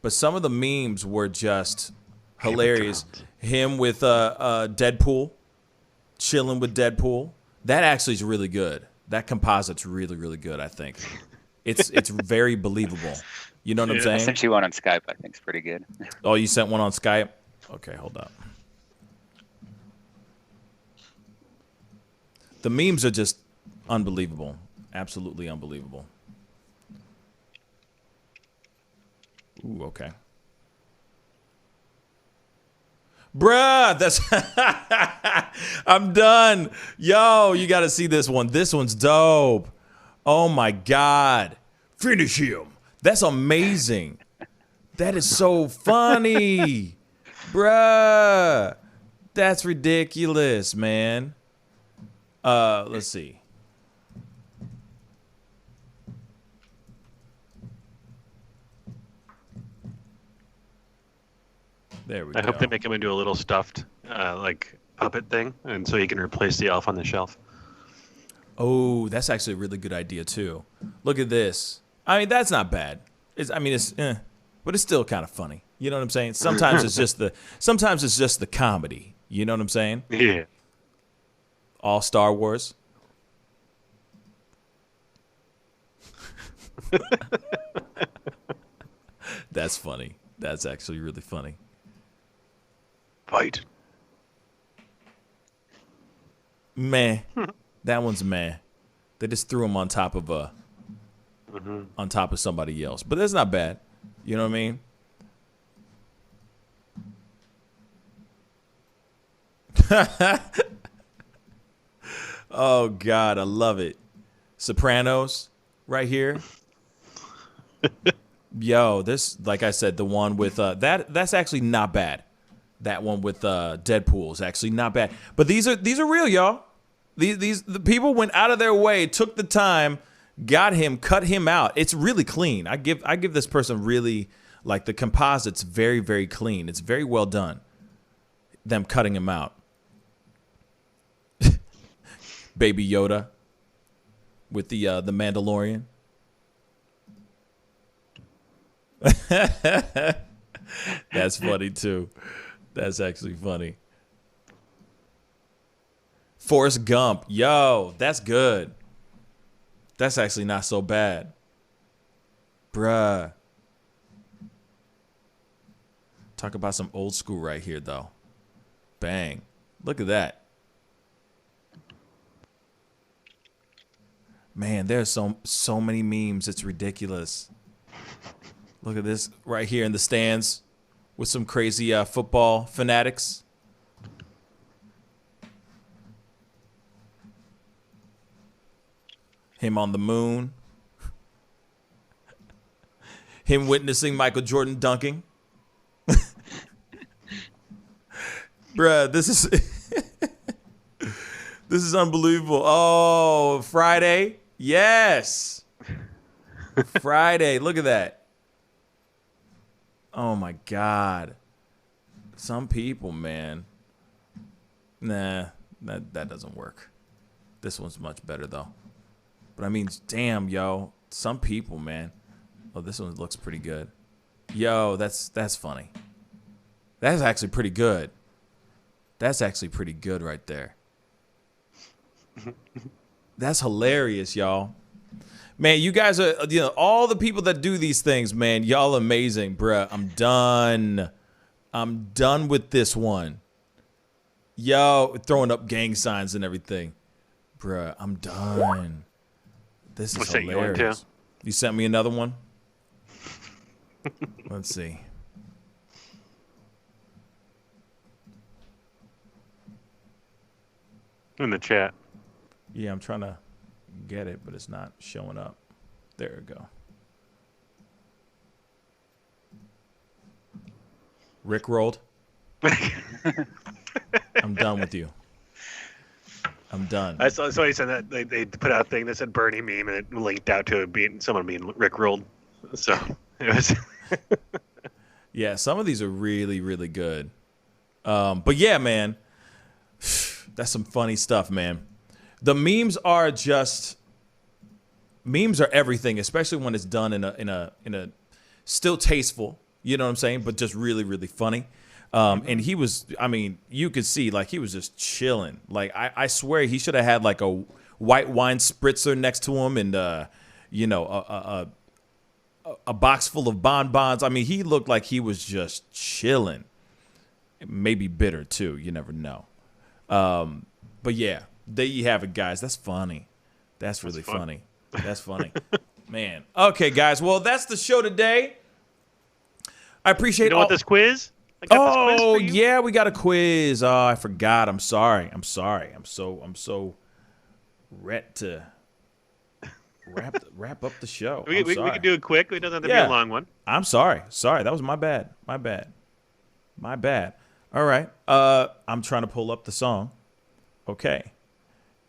But some of the memes were just hilarious. Him with Deadpool, chilling with Deadpool. That actually is really good. That composite's really, really good, I think. It's very believable. You know what I'm saying? I sent you one on Skype. I think it's pretty good. Oh, you sent one on Skype? Okay, hold up. The memes are just unbelievable. Absolutely unbelievable. Ooh, okay. Bruh, that's I'm done. Yo, you got to see this one. This one's dope. Oh my God. Finish him. That's amazing. That is so funny. Bruh. That's ridiculous, man. Let's see. There we go. I hope they make him into a little stuffed, like puppet thing, and so he can replace the elf on the shelf. Oh, that's actually a really good idea too. Look at this. I mean, that's not bad. It's but it's still kind of funny. You know what I'm saying? Sometimes it's just the comedy. You know what I'm saying? Yeah. All Star Wars. That's funny. That's actually really funny. Fight. Meh. That one's meh. They just threw him on top of somebody else. But that's not bad. You know what I mean? Oh God, I love it. Sopranos right here. Yo, this, like I said, the one with that's actually not bad. That one with Deadpool is actually not bad. But these are real, y'all. The people went out of their way, took the time, got him, cut him out. It's really clean. I give this person really, like, the composite's very, very clean. It's very well done. Them cutting him out. Baby Yoda with the Mandalorian. That's funny too. That's actually funny. Forrest Gump. Yo, that's good. That's actually not so bad. Bruh. Talk about some old school right here, though. Bang. Look at that. Man, there's so many memes. It's ridiculous. Look at this right here in the stands with some crazy football fanatics. Him on the moon. Him witnessing Michael Jordan dunking. Bruh, this is this is unbelievable. Oh, Friday. Yes. Friday. Look at that. Oh my God. Some people, man. Nah, that doesn't work. This one's much better though. But I mean, damn, yo. Some people, man. Oh, this one looks pretty good. Yo, that's funny. That's actually pretty good. That's actually pretty good right there. That's hilarious, y'all. Man, you guys are, all the people that do these things, man, y'all amazing, bruh. I'm done. I'm done with this one. Yo, throwing up gang signs and everything. Bruh, I'm done. This is hilarious. You sent me another one? Let's see. In the chat. Yeah, I'm trying to get it, but it's not showing up. There we go. Rick rolled. I'm done with you. I'm done. I saw he said that they put out a thing that said Bernie meme and it linked out to someone being Rick rolled. So it was. Yeah, some of these are really, really good. But yeah, man, that's some funny stuff, man. The memes are everything, especially when it's done in a still tasteful, you know what I'm saying, but just really, really funny. And he was, I mean, you could see like he was just chilling. Like I swear he should have had like a white wine spritzer next to him and you know, a box full of bonbons. I mean, he looked like he was just chilling. Maybe bitter too. You never know. But yeah, there you have it, guys. That's funny. That's really funny. That's funny. Man. Okay, guys. Well, that's the show today. I appreciate. You know what this quiz? I got this quiz for you. Yeah, we got a quiz. Oh, I forgot. I'm sorry. I'm so ready to wrap up the show. We can do it quick. It doesn't have to be a long one. I'm sorry. That was my bad. All right. I'm trying to pull up the song. Okay.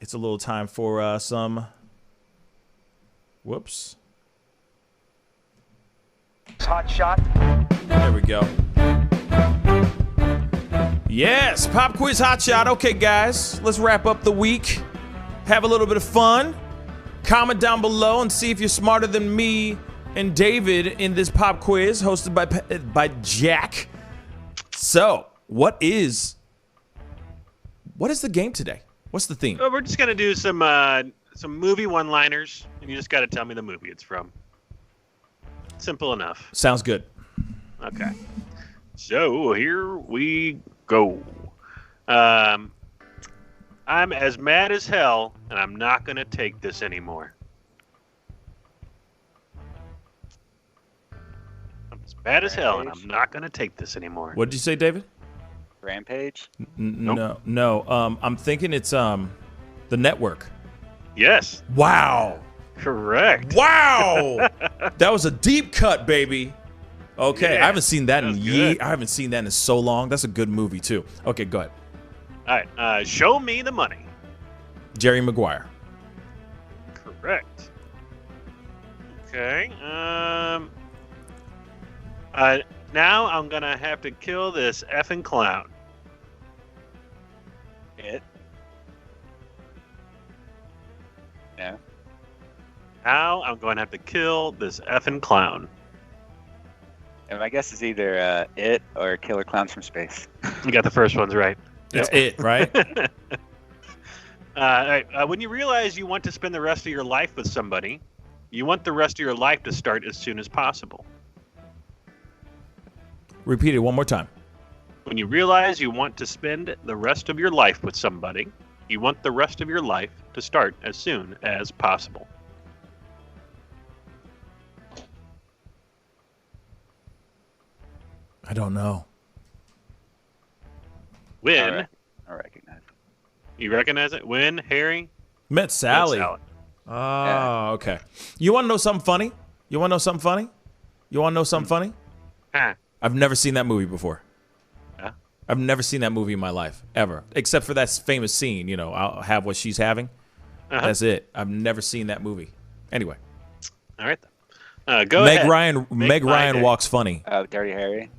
It's a little time for some. Whoops. Hot shot. There we go. Yes, pop quiz hot shot. Okay, guys, let's wrap up the week. Have a little bit of fun. Comment down below and see if you're smarter than me and David in this pop quiz hosted by Jack. So, what is the game today? What's the theme? We're just gonna do some movie one-liners, and you just got to tell me the movie it's from. Simple enough. Sounds good. Okay. So here we go. I'm as mad as hell, and I'm not gonna take this anymore. I'm as mad as hell, and I'm not gonna take this anymore. What did you say, David? Rampage? Nope. No. I'm thinking it's The Network. Yes. Wow. Correct. Wow. That was a deep cut, baby. Okay, Yeah, I haven't seen that in good. I haven't seen that in so long. That's a good movie too. Okay, go ahead. All right. Show me the money. Jerry Maguire. Correct. Okay. Now I'm gonna have to kill this effing clown. It. No. Now I'm going to have to kill this effing clown. And my guess is either It or Killer Clowns from Space. You got the first ones right. It's It, right? All right. When you realize you want to spend the rest of your life with somebody, you want the rest of your life to start as soon as possible. Repeat it one more time. When you realize you want to spend the rest of your life with somebody, you want the rest of your life to start as soon as possible. I don't know. When? I recognize it. You recognize it? When, Harry? Met Sally. Oh, okay. You want to know something funny? Huh. I've never seen that movie before. Yeah. I've never seen that movie in my life, ever. Except for that famous scene, you know, I'll have what she's having. That's it. I've never seen that movie. Anyway. All right. Go ahead. Meg Ryan walks funny. Dirty Harry?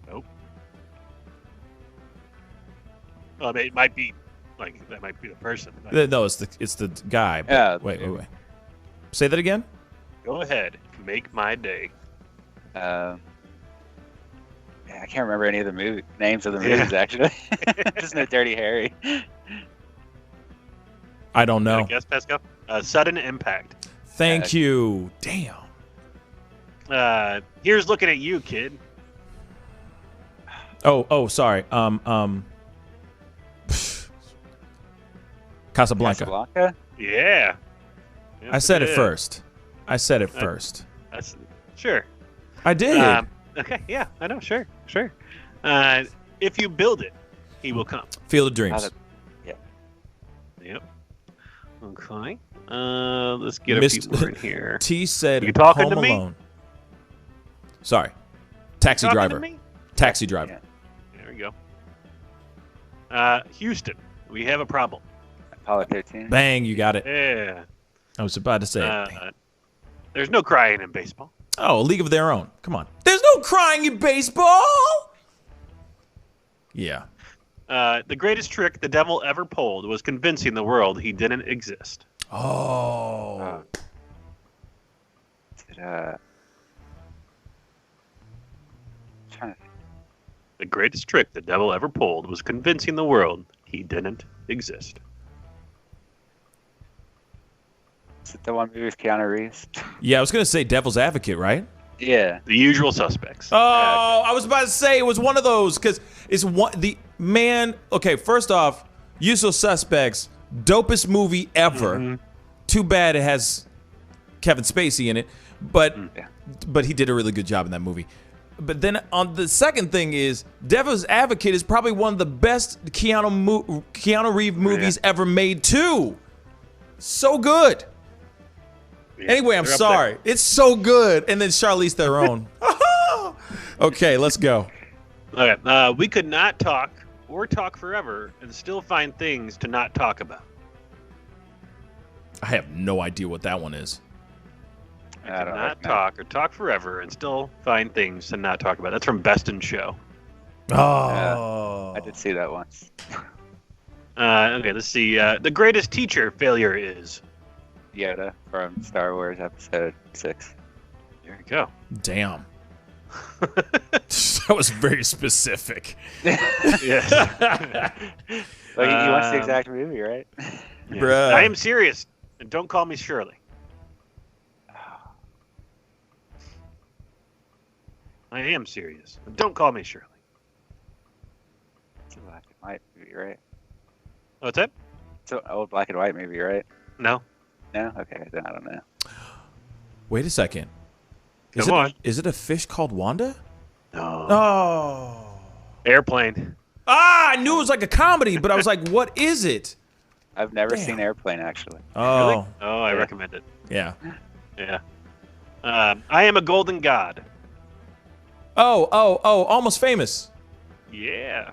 Nope. Well, it might be, like, that might be the person. No, it's the guy. Yeah. Wait. Say that again? Go ahead. Make my day. I can't remember any of the names of the movies, actually. Just know Dirty Harry. I don't know. I guess, Pascal? Sudden Impact. Thank you. Damn. Here's looking at you, kid. Oh, sorry. Casablanca. Yeah. I said it first. Sure. I did. Okay, yeah, I know, sure. If you build it, he will come. Field of Dreams. Yep. Okay. Let's get a few more in here. T said you talking Home to me? Alone. Sorry. Taxi Talking Driver. to me? Taxi Driver. There we go. Houston, we have a problem. Apollo 13. Bang, you got it. Yeah. I was about to say it. There's no crying in baseball. Oh, a League of Their Own. Come on. There's no crying in baseball. Yeah. The greatest trick the devil ever pulled was convincing the world he didn't exist. Oh. Trying to think. The greatest trick the devil ever pulled was convincing the world he didn't exist. Is it the one movie with Keanu Reeves? Yeah, I was gonna say Devil's Advocate, right? Yeah. The Usual Suspects. Oh, I was about to say it was one of those because it's one the man. Okay, first off, Usual Suspects, dopest movie ever. Too bad it has Kevin Spacey in it, but he did a really good job in that movie. But then on the second thing is Devil's Advocate is probably one of the best Keanu Reeves movies ever made too. So good. Yeah, anyway, I'm they're up sorry. there. It's so good. And then Charlize Theron. Okay, let's go. Okay, we could not talk or talk forever and still find things to not talk about. I have no idea what that one is. I could not talk or talk forever and still find things to not talk about. That's from Best in Show. Oh. I did see that once. Okay, let's see. The greatest teacher failure is Yoda from Star Wars Episode 6. There you go. Damn. That was very specific. Yes. Well, you watched the exact movie, right? Yeah. Bruh. I am serious, and don't call me Shirley. I am serious. And don't call me Shirley. It's a black and white movie, right? What's that? It's an old black and white movie, right? No. No? Okay, then I don't know. Wait a second. Come on. Is it a fish called Wanda? No. Oh. Airplane. Ah, I knew it was like a comedy, but I was like, what is it? I've never Damn. seen Airplane, actually. Oh. Really? Oh, I recommend it. Yeah. Yeah. I am a golden god. Oh, Almost Famous. Yeah.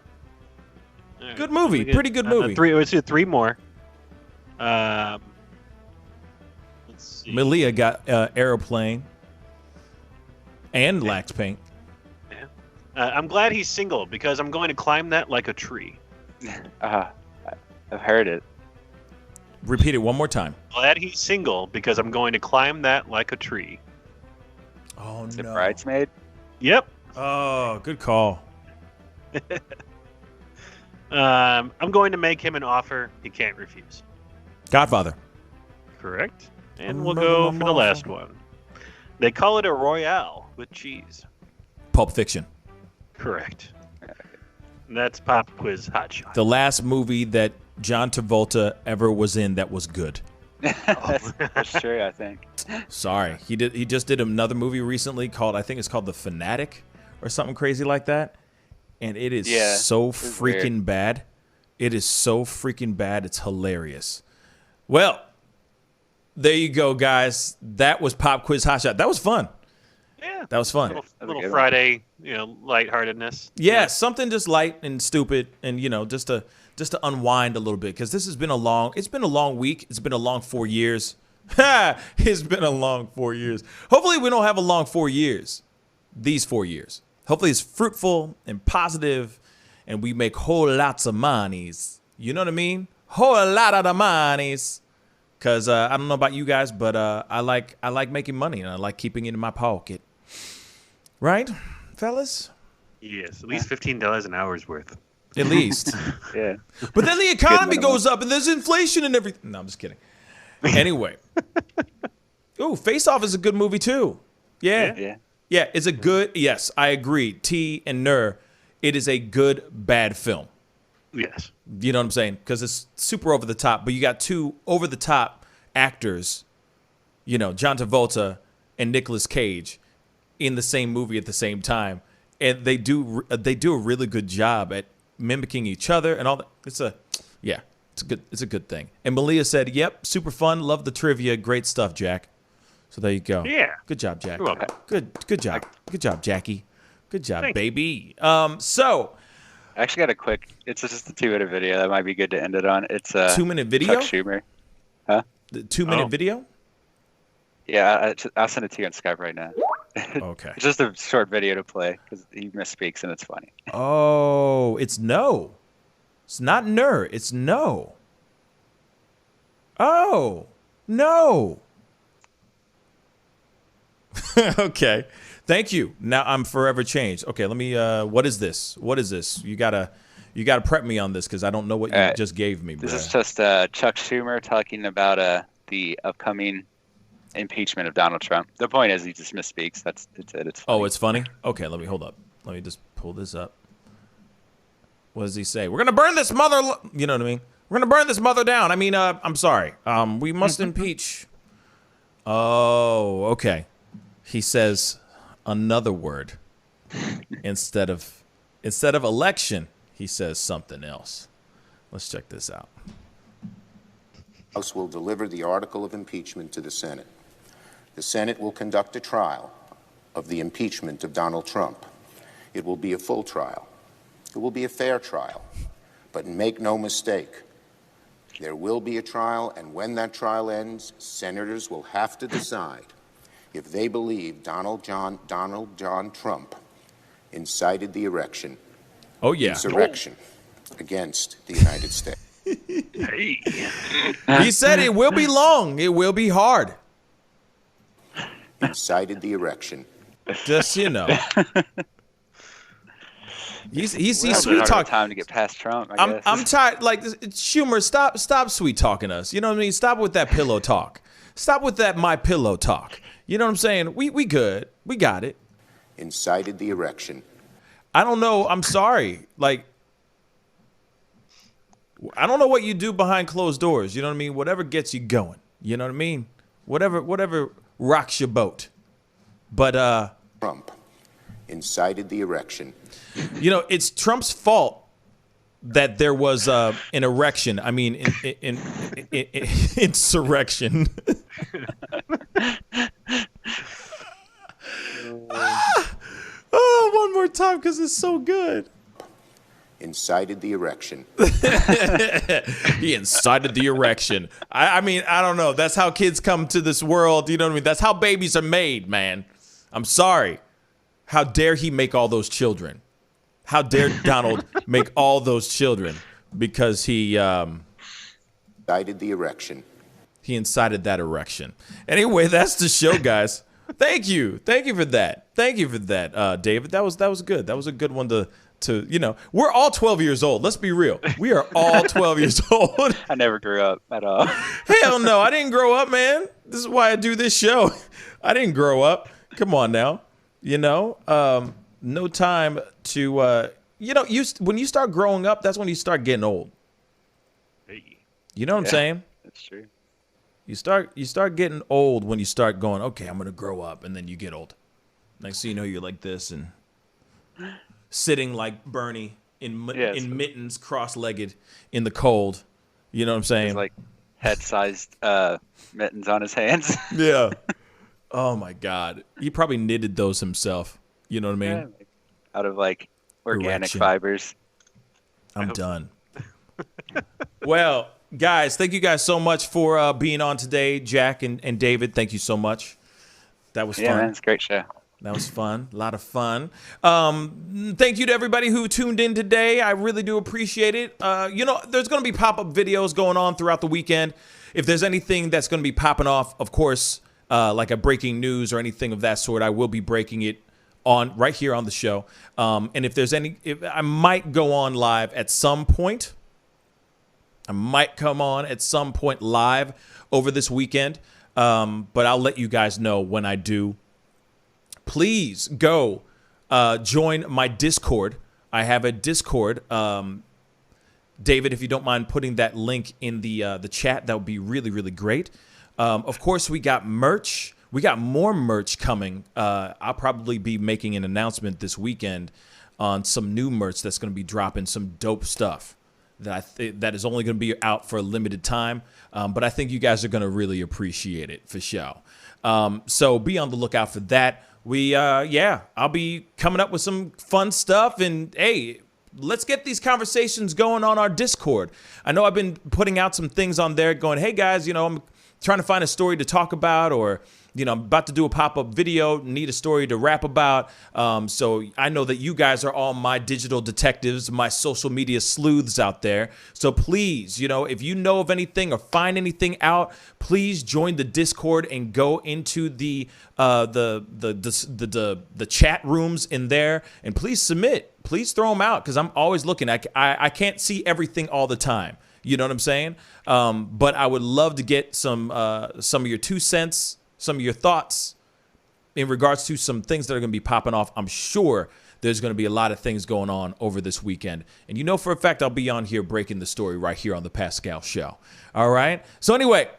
All right, Good movie. let me get, Pretty good movie. Let's do three more. Let's see. Malia got Aeroplane and Lax Paint. Yeah. I'm glad he's single because I'm going to climb that like a tree. I've heard it. Repeat it one more time. Glad he's single because I'm going to climb that like a tree. Oh, Is it no. Bridesmaid? Yep. Oh, good call. I'm going to make him an offer he can't refuse. Godfather. Correct. And we'll go for the last one. They call it a Royale with cheese. Pulp Fiction. Correct. And that's Pop Quiz Hotshot. The last movie that John Travolta ever was in that was good. That's true, I think. Sorry. He just did another movie recently called, I think it's called The Fanatic or something crazy like that. And it is so freaking bad. It is so freaking bad. It's hilarious. Well, there you go, guys. That was Pop Quiz Hotshot. That was fun. Yeah. That was fun. A little Friday, lightheartedness. Yeah, something just light and stupid and, just to unwind a little bit because it's been a long week. It's been a long 4 years. It's been a long 4 years. Hopefully we don't have a long 4 years. These 4 years. Hopefully it's fruitful and positive and we make whole lots of monies. You know what I mean? Whole lot of the monies. Because I don't know about you guys, but I like making money and I like keeping it in my pocket. Right, fellas? Yes, at least $15 an hour's worth. At least. Yeah. But then the economy goes up and there's inflation and everything. No, I'm just kidding. Anyway. Ooh, Face Off is a good movie too. Yeah. Yeah, it's a good, yes, I agree. T and Nur, it is a good, bad film. Yes. You know what I'm saying? Because it's super over the top, but you got two over the top actors, John Travolta and Nicolas Cage in the same movie at the same time. And they do a really good job at mimicking each other and all that. It's a good thing. And Malia said, "Yep, super fun. Love the trivia. Great stuff, Jack." So there you go. Yeah. Good job, Jack. You're welcome. Good job. Good job, Jackie. Good job, Thanks. baby. So I actually got a quick. It's just a 2-minute video that might be good to end it on. It's a 2-minute video. Chuck Schumer. Huh? The 2-minute video. Yeah, I'll send it to you on Skype right now. Okay. It's just a short video to play because he misspeaks and it's funny. Oh, it's no. It's not Nur. It's no. Oh, no. Okay. Thank you. Now I'm forever changed. Okay, let me. What is this? What is this? You gotta prep me on this because I don't know what you just gave me. This bruh. is just Chuck Schumer talking about the upcoming impeachment of Donald Trump. The point is he just misspeaks. That's it. It's funny. Oh, it's funny? Okay, let me hold up. Let me just pull this up. What does he say? We're gonna burn this mother. You know what I mean? We're gonna burn this mother down. I mean, I'm sorry. We must impeach. Oh, okay. He says another word instead of election. He says something else. Let's check this out. House will deliver the article of impeachment to the Senate. The Senate will conduct a trial of the impeachment of Donald Trump. It will be a full trial. It will be a fair trial. But make no mistake, there will be a trial, and when that trial ends, senators will have to decide if they believe Donald John Trump incited the insurrection against the United States. He said it will be long. It will be hard. Incited the insurrection. Just, you know. He's sweet talking. Time to get past Trump. I guess. I'm tired. Like Schumer, stop sweet talking us. You know what I mean? Stop with that pillow talk. Stop with that my pillow talk. You know what I'm saying? We good. We got it. Incited the insurrection. I don't know. I'm sorry. Like, I don't know what you do behind closed doors. You know what I mean? Whatever gets you going. You know what I mean? Whatever rocks your boat. But Trump incited the insurrection. You know, it's Trump's fault that there was an erection. I mean, insurrection. Oh, one more time because it's so good. Incited the erection. He incited the erection. I mean, I don't know. That's how kids come to this world. You know what I mean? That's how babies are made, man. I'm sorry. How dare he make all those children? How dare Donald make all those children because he incited the erection. He incited that erection. Anyway, that's the show, guys. Thank you for that. Thank you for that, David. That was good. That was a good one to you know. We're all 12 years old. Let's be real. We are all 12 years old. I never grew up at all. Hell no, I didn't grow up, man. This is why I do this show. I didn't grow up. Come on now. You know, no time to, you know, when you start growing up, that's when you start getting old. Hey. You know what I'm saying? That's true. You start getting old when you start going, okay, I'm going to grow up, and then you get old. Next thing you know, you're like this and sitting like Bernie in mittens, cross-legged in the cold. You know what I'm saying? He's like head-sized mittens on his hands. Yeah. Oh, my God. He probably knitted those himself. You know what I mean? Yeah, out of like organic Erection. Fibers. I'm done. Well, guys, thank you guys so much for being on today. Jack and David, thank you so much. That was fun. Yeah, man, it's a great show. That was fun. A lot of fun. Thank you to everybody who tuned in today. I really do appreciate it. You know, there's going to be pop-up videos going on throughout the weekend. If there's anything that's going to be popping off, of course, like a breaking news or anything of that sort, I will be breaking it on right here on the show. And if there's if I might go on live at some point. I might come on at some point live over this weekend. But I'll let you guys know when I do. Please go join my Discord. I have a Discord. David, if you don't mind putting that link in the chat, that would be really, really great. Of course, we got merch. We got more merch coming. I'll probably be making an announcement this weekend on some new merch that's going to be dropping some dope stuff that is only going to be out for a limited time. But I think you guys are going to really appreciate it for sure. So be on the lookout for that. I'll be coming up with some fun stuff. And hey, let's get these conversations going on our Discord. I know I've been putting out some things on there going, hey guys, you know, I'm trying to find a story to talk about, or I'm about to do a pop-up video, need a story to rap about. So I know that you guys are all my digital detectives, my social media sleuths out there. So please, if you know of anything or find anything out, please join the Discord and go into the chat rooms in there, and please submit. Please throw them out, because I'm always looking. I can't see everything all the time. You know what I'm saying? But I would love to get some of your 2 cents, some of your thoughts in regards to some things that are going to be popping off. I'm sure there's going to be a lot of things going on over this weekend. And for a fact, I'll be on here breaking the story right here on the Pascal Show. All right? So anyway,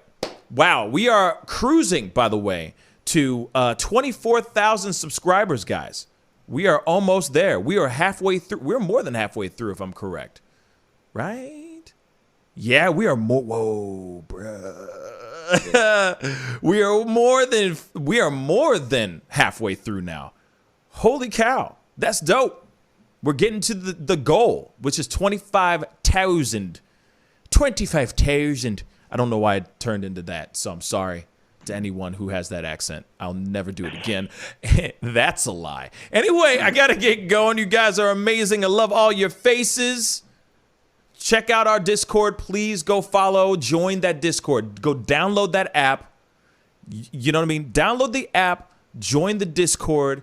wow, we are cruising, by the way, to 24,000 subscribers, guys. We are almost there. We are halfway through. We're more than halfway through, if I'm correct. Right? Yeah, we are more. Whoa, bruh. We are more than halfway through now. Holy cow. That's dope. We're getting to the goal, which is 25,000. 25,000. I don't know why it turned into that, so I'm sorry to anyone who has that accent. I'll never do it again. That's a lie. Anyway, I gotta get going. You guys are amazing. I love all your faces. Check out our Discord. Please go follow, join that Discord. Go download that app. You know what I mean? Download the app, join the Discord,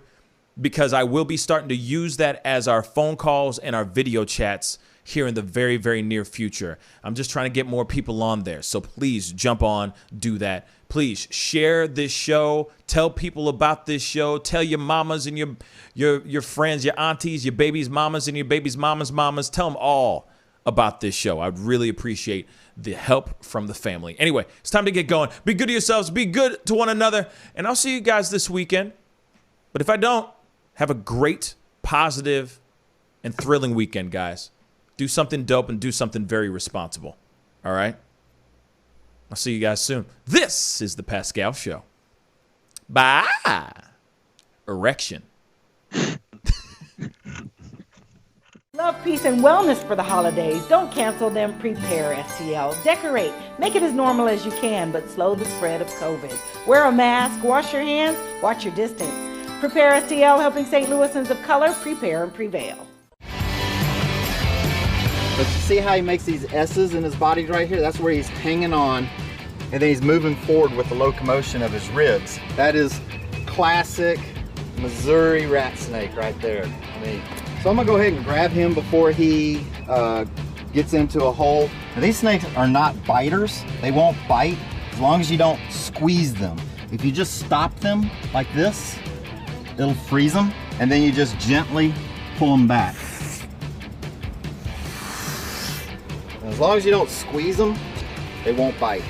because I will be starting to use that as our phone calls and our video chats here in the very, very near future. I'm just trying to get more people on there. So please jump on, do that. Please share this show. Tell people about this show. Tell your mamas and your friends, your aunties, your baby's mamas and your baby's mamas. Tell them all about this show. I'd really appreciate the help from the family. Anyway, it's time to get going. Be good to yourselves. Be good to one another. And I'll see you guys this weekend. But if I don't, have a great, positive, and thrilling weekend, guys. Do something dope and do something very responsible. All right? I'll see you guys soon. This is the Pascal Show. Bye. Erection. Love, peace, and wellness for the holidays. Don't cancel them. Prepare, STL. Decorate. Make it as normal as you can, but slow the spread of COVID. Wear a mask. Wash your hands. Watch your distance. Prepare, STL, helping St. Louisans of color prepare and prevail. But you see how he makes these S's in his body right here? That's where he's hanging on, and then he's moving forward with the locomotion of his ribs. That is classic Missouri rat snake right there. So I'm gonna go ahead and grab him before he gets into a hole. Now, these snakes are not biters. They won't bite as long as you don't squeeze them. If you just stop them like this, it'll freeze them, and then you just gently pull them back. As long as you don't squeeze them, they won't bite.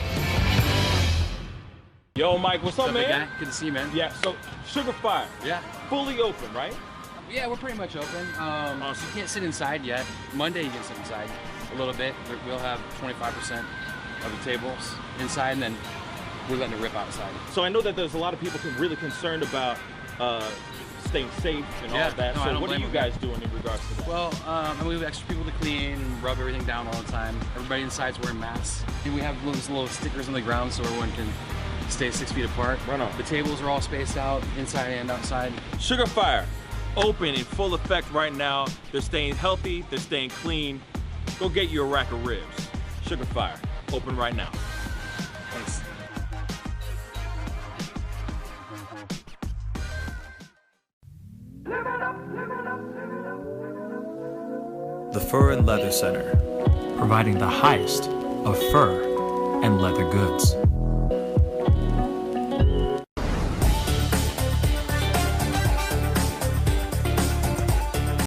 Yo, Mike, what's up, man? Guy? Good to see you, man. Yeah, so Sugar Fire. Yeah. Fully open, right? Yeah, we're pretty much open. So you can't sit inside yet. Monday you can sit inside a little bit. We'll have 25% of the tables inside, and then we're letting it rip outside. So I know that there's a lot of people really concerned about staying safe and all that. So what are you guys doing in regards to that? Well, we have extra people to clean and rub everything down all the time. Everybody inside's wearing masks. And we have those little stickers on the ground so everyone can stay 6 feet apart. Right on. The tables are all spaced out, inside and outside. Sugar Fire, open in full effect right now. They're staying healthy, they're staying clean. Go get you a rack of ribs. Sugar Fire, open right now. Thanks. The Fur and Leather Center, providing the highest of fur and leather goods.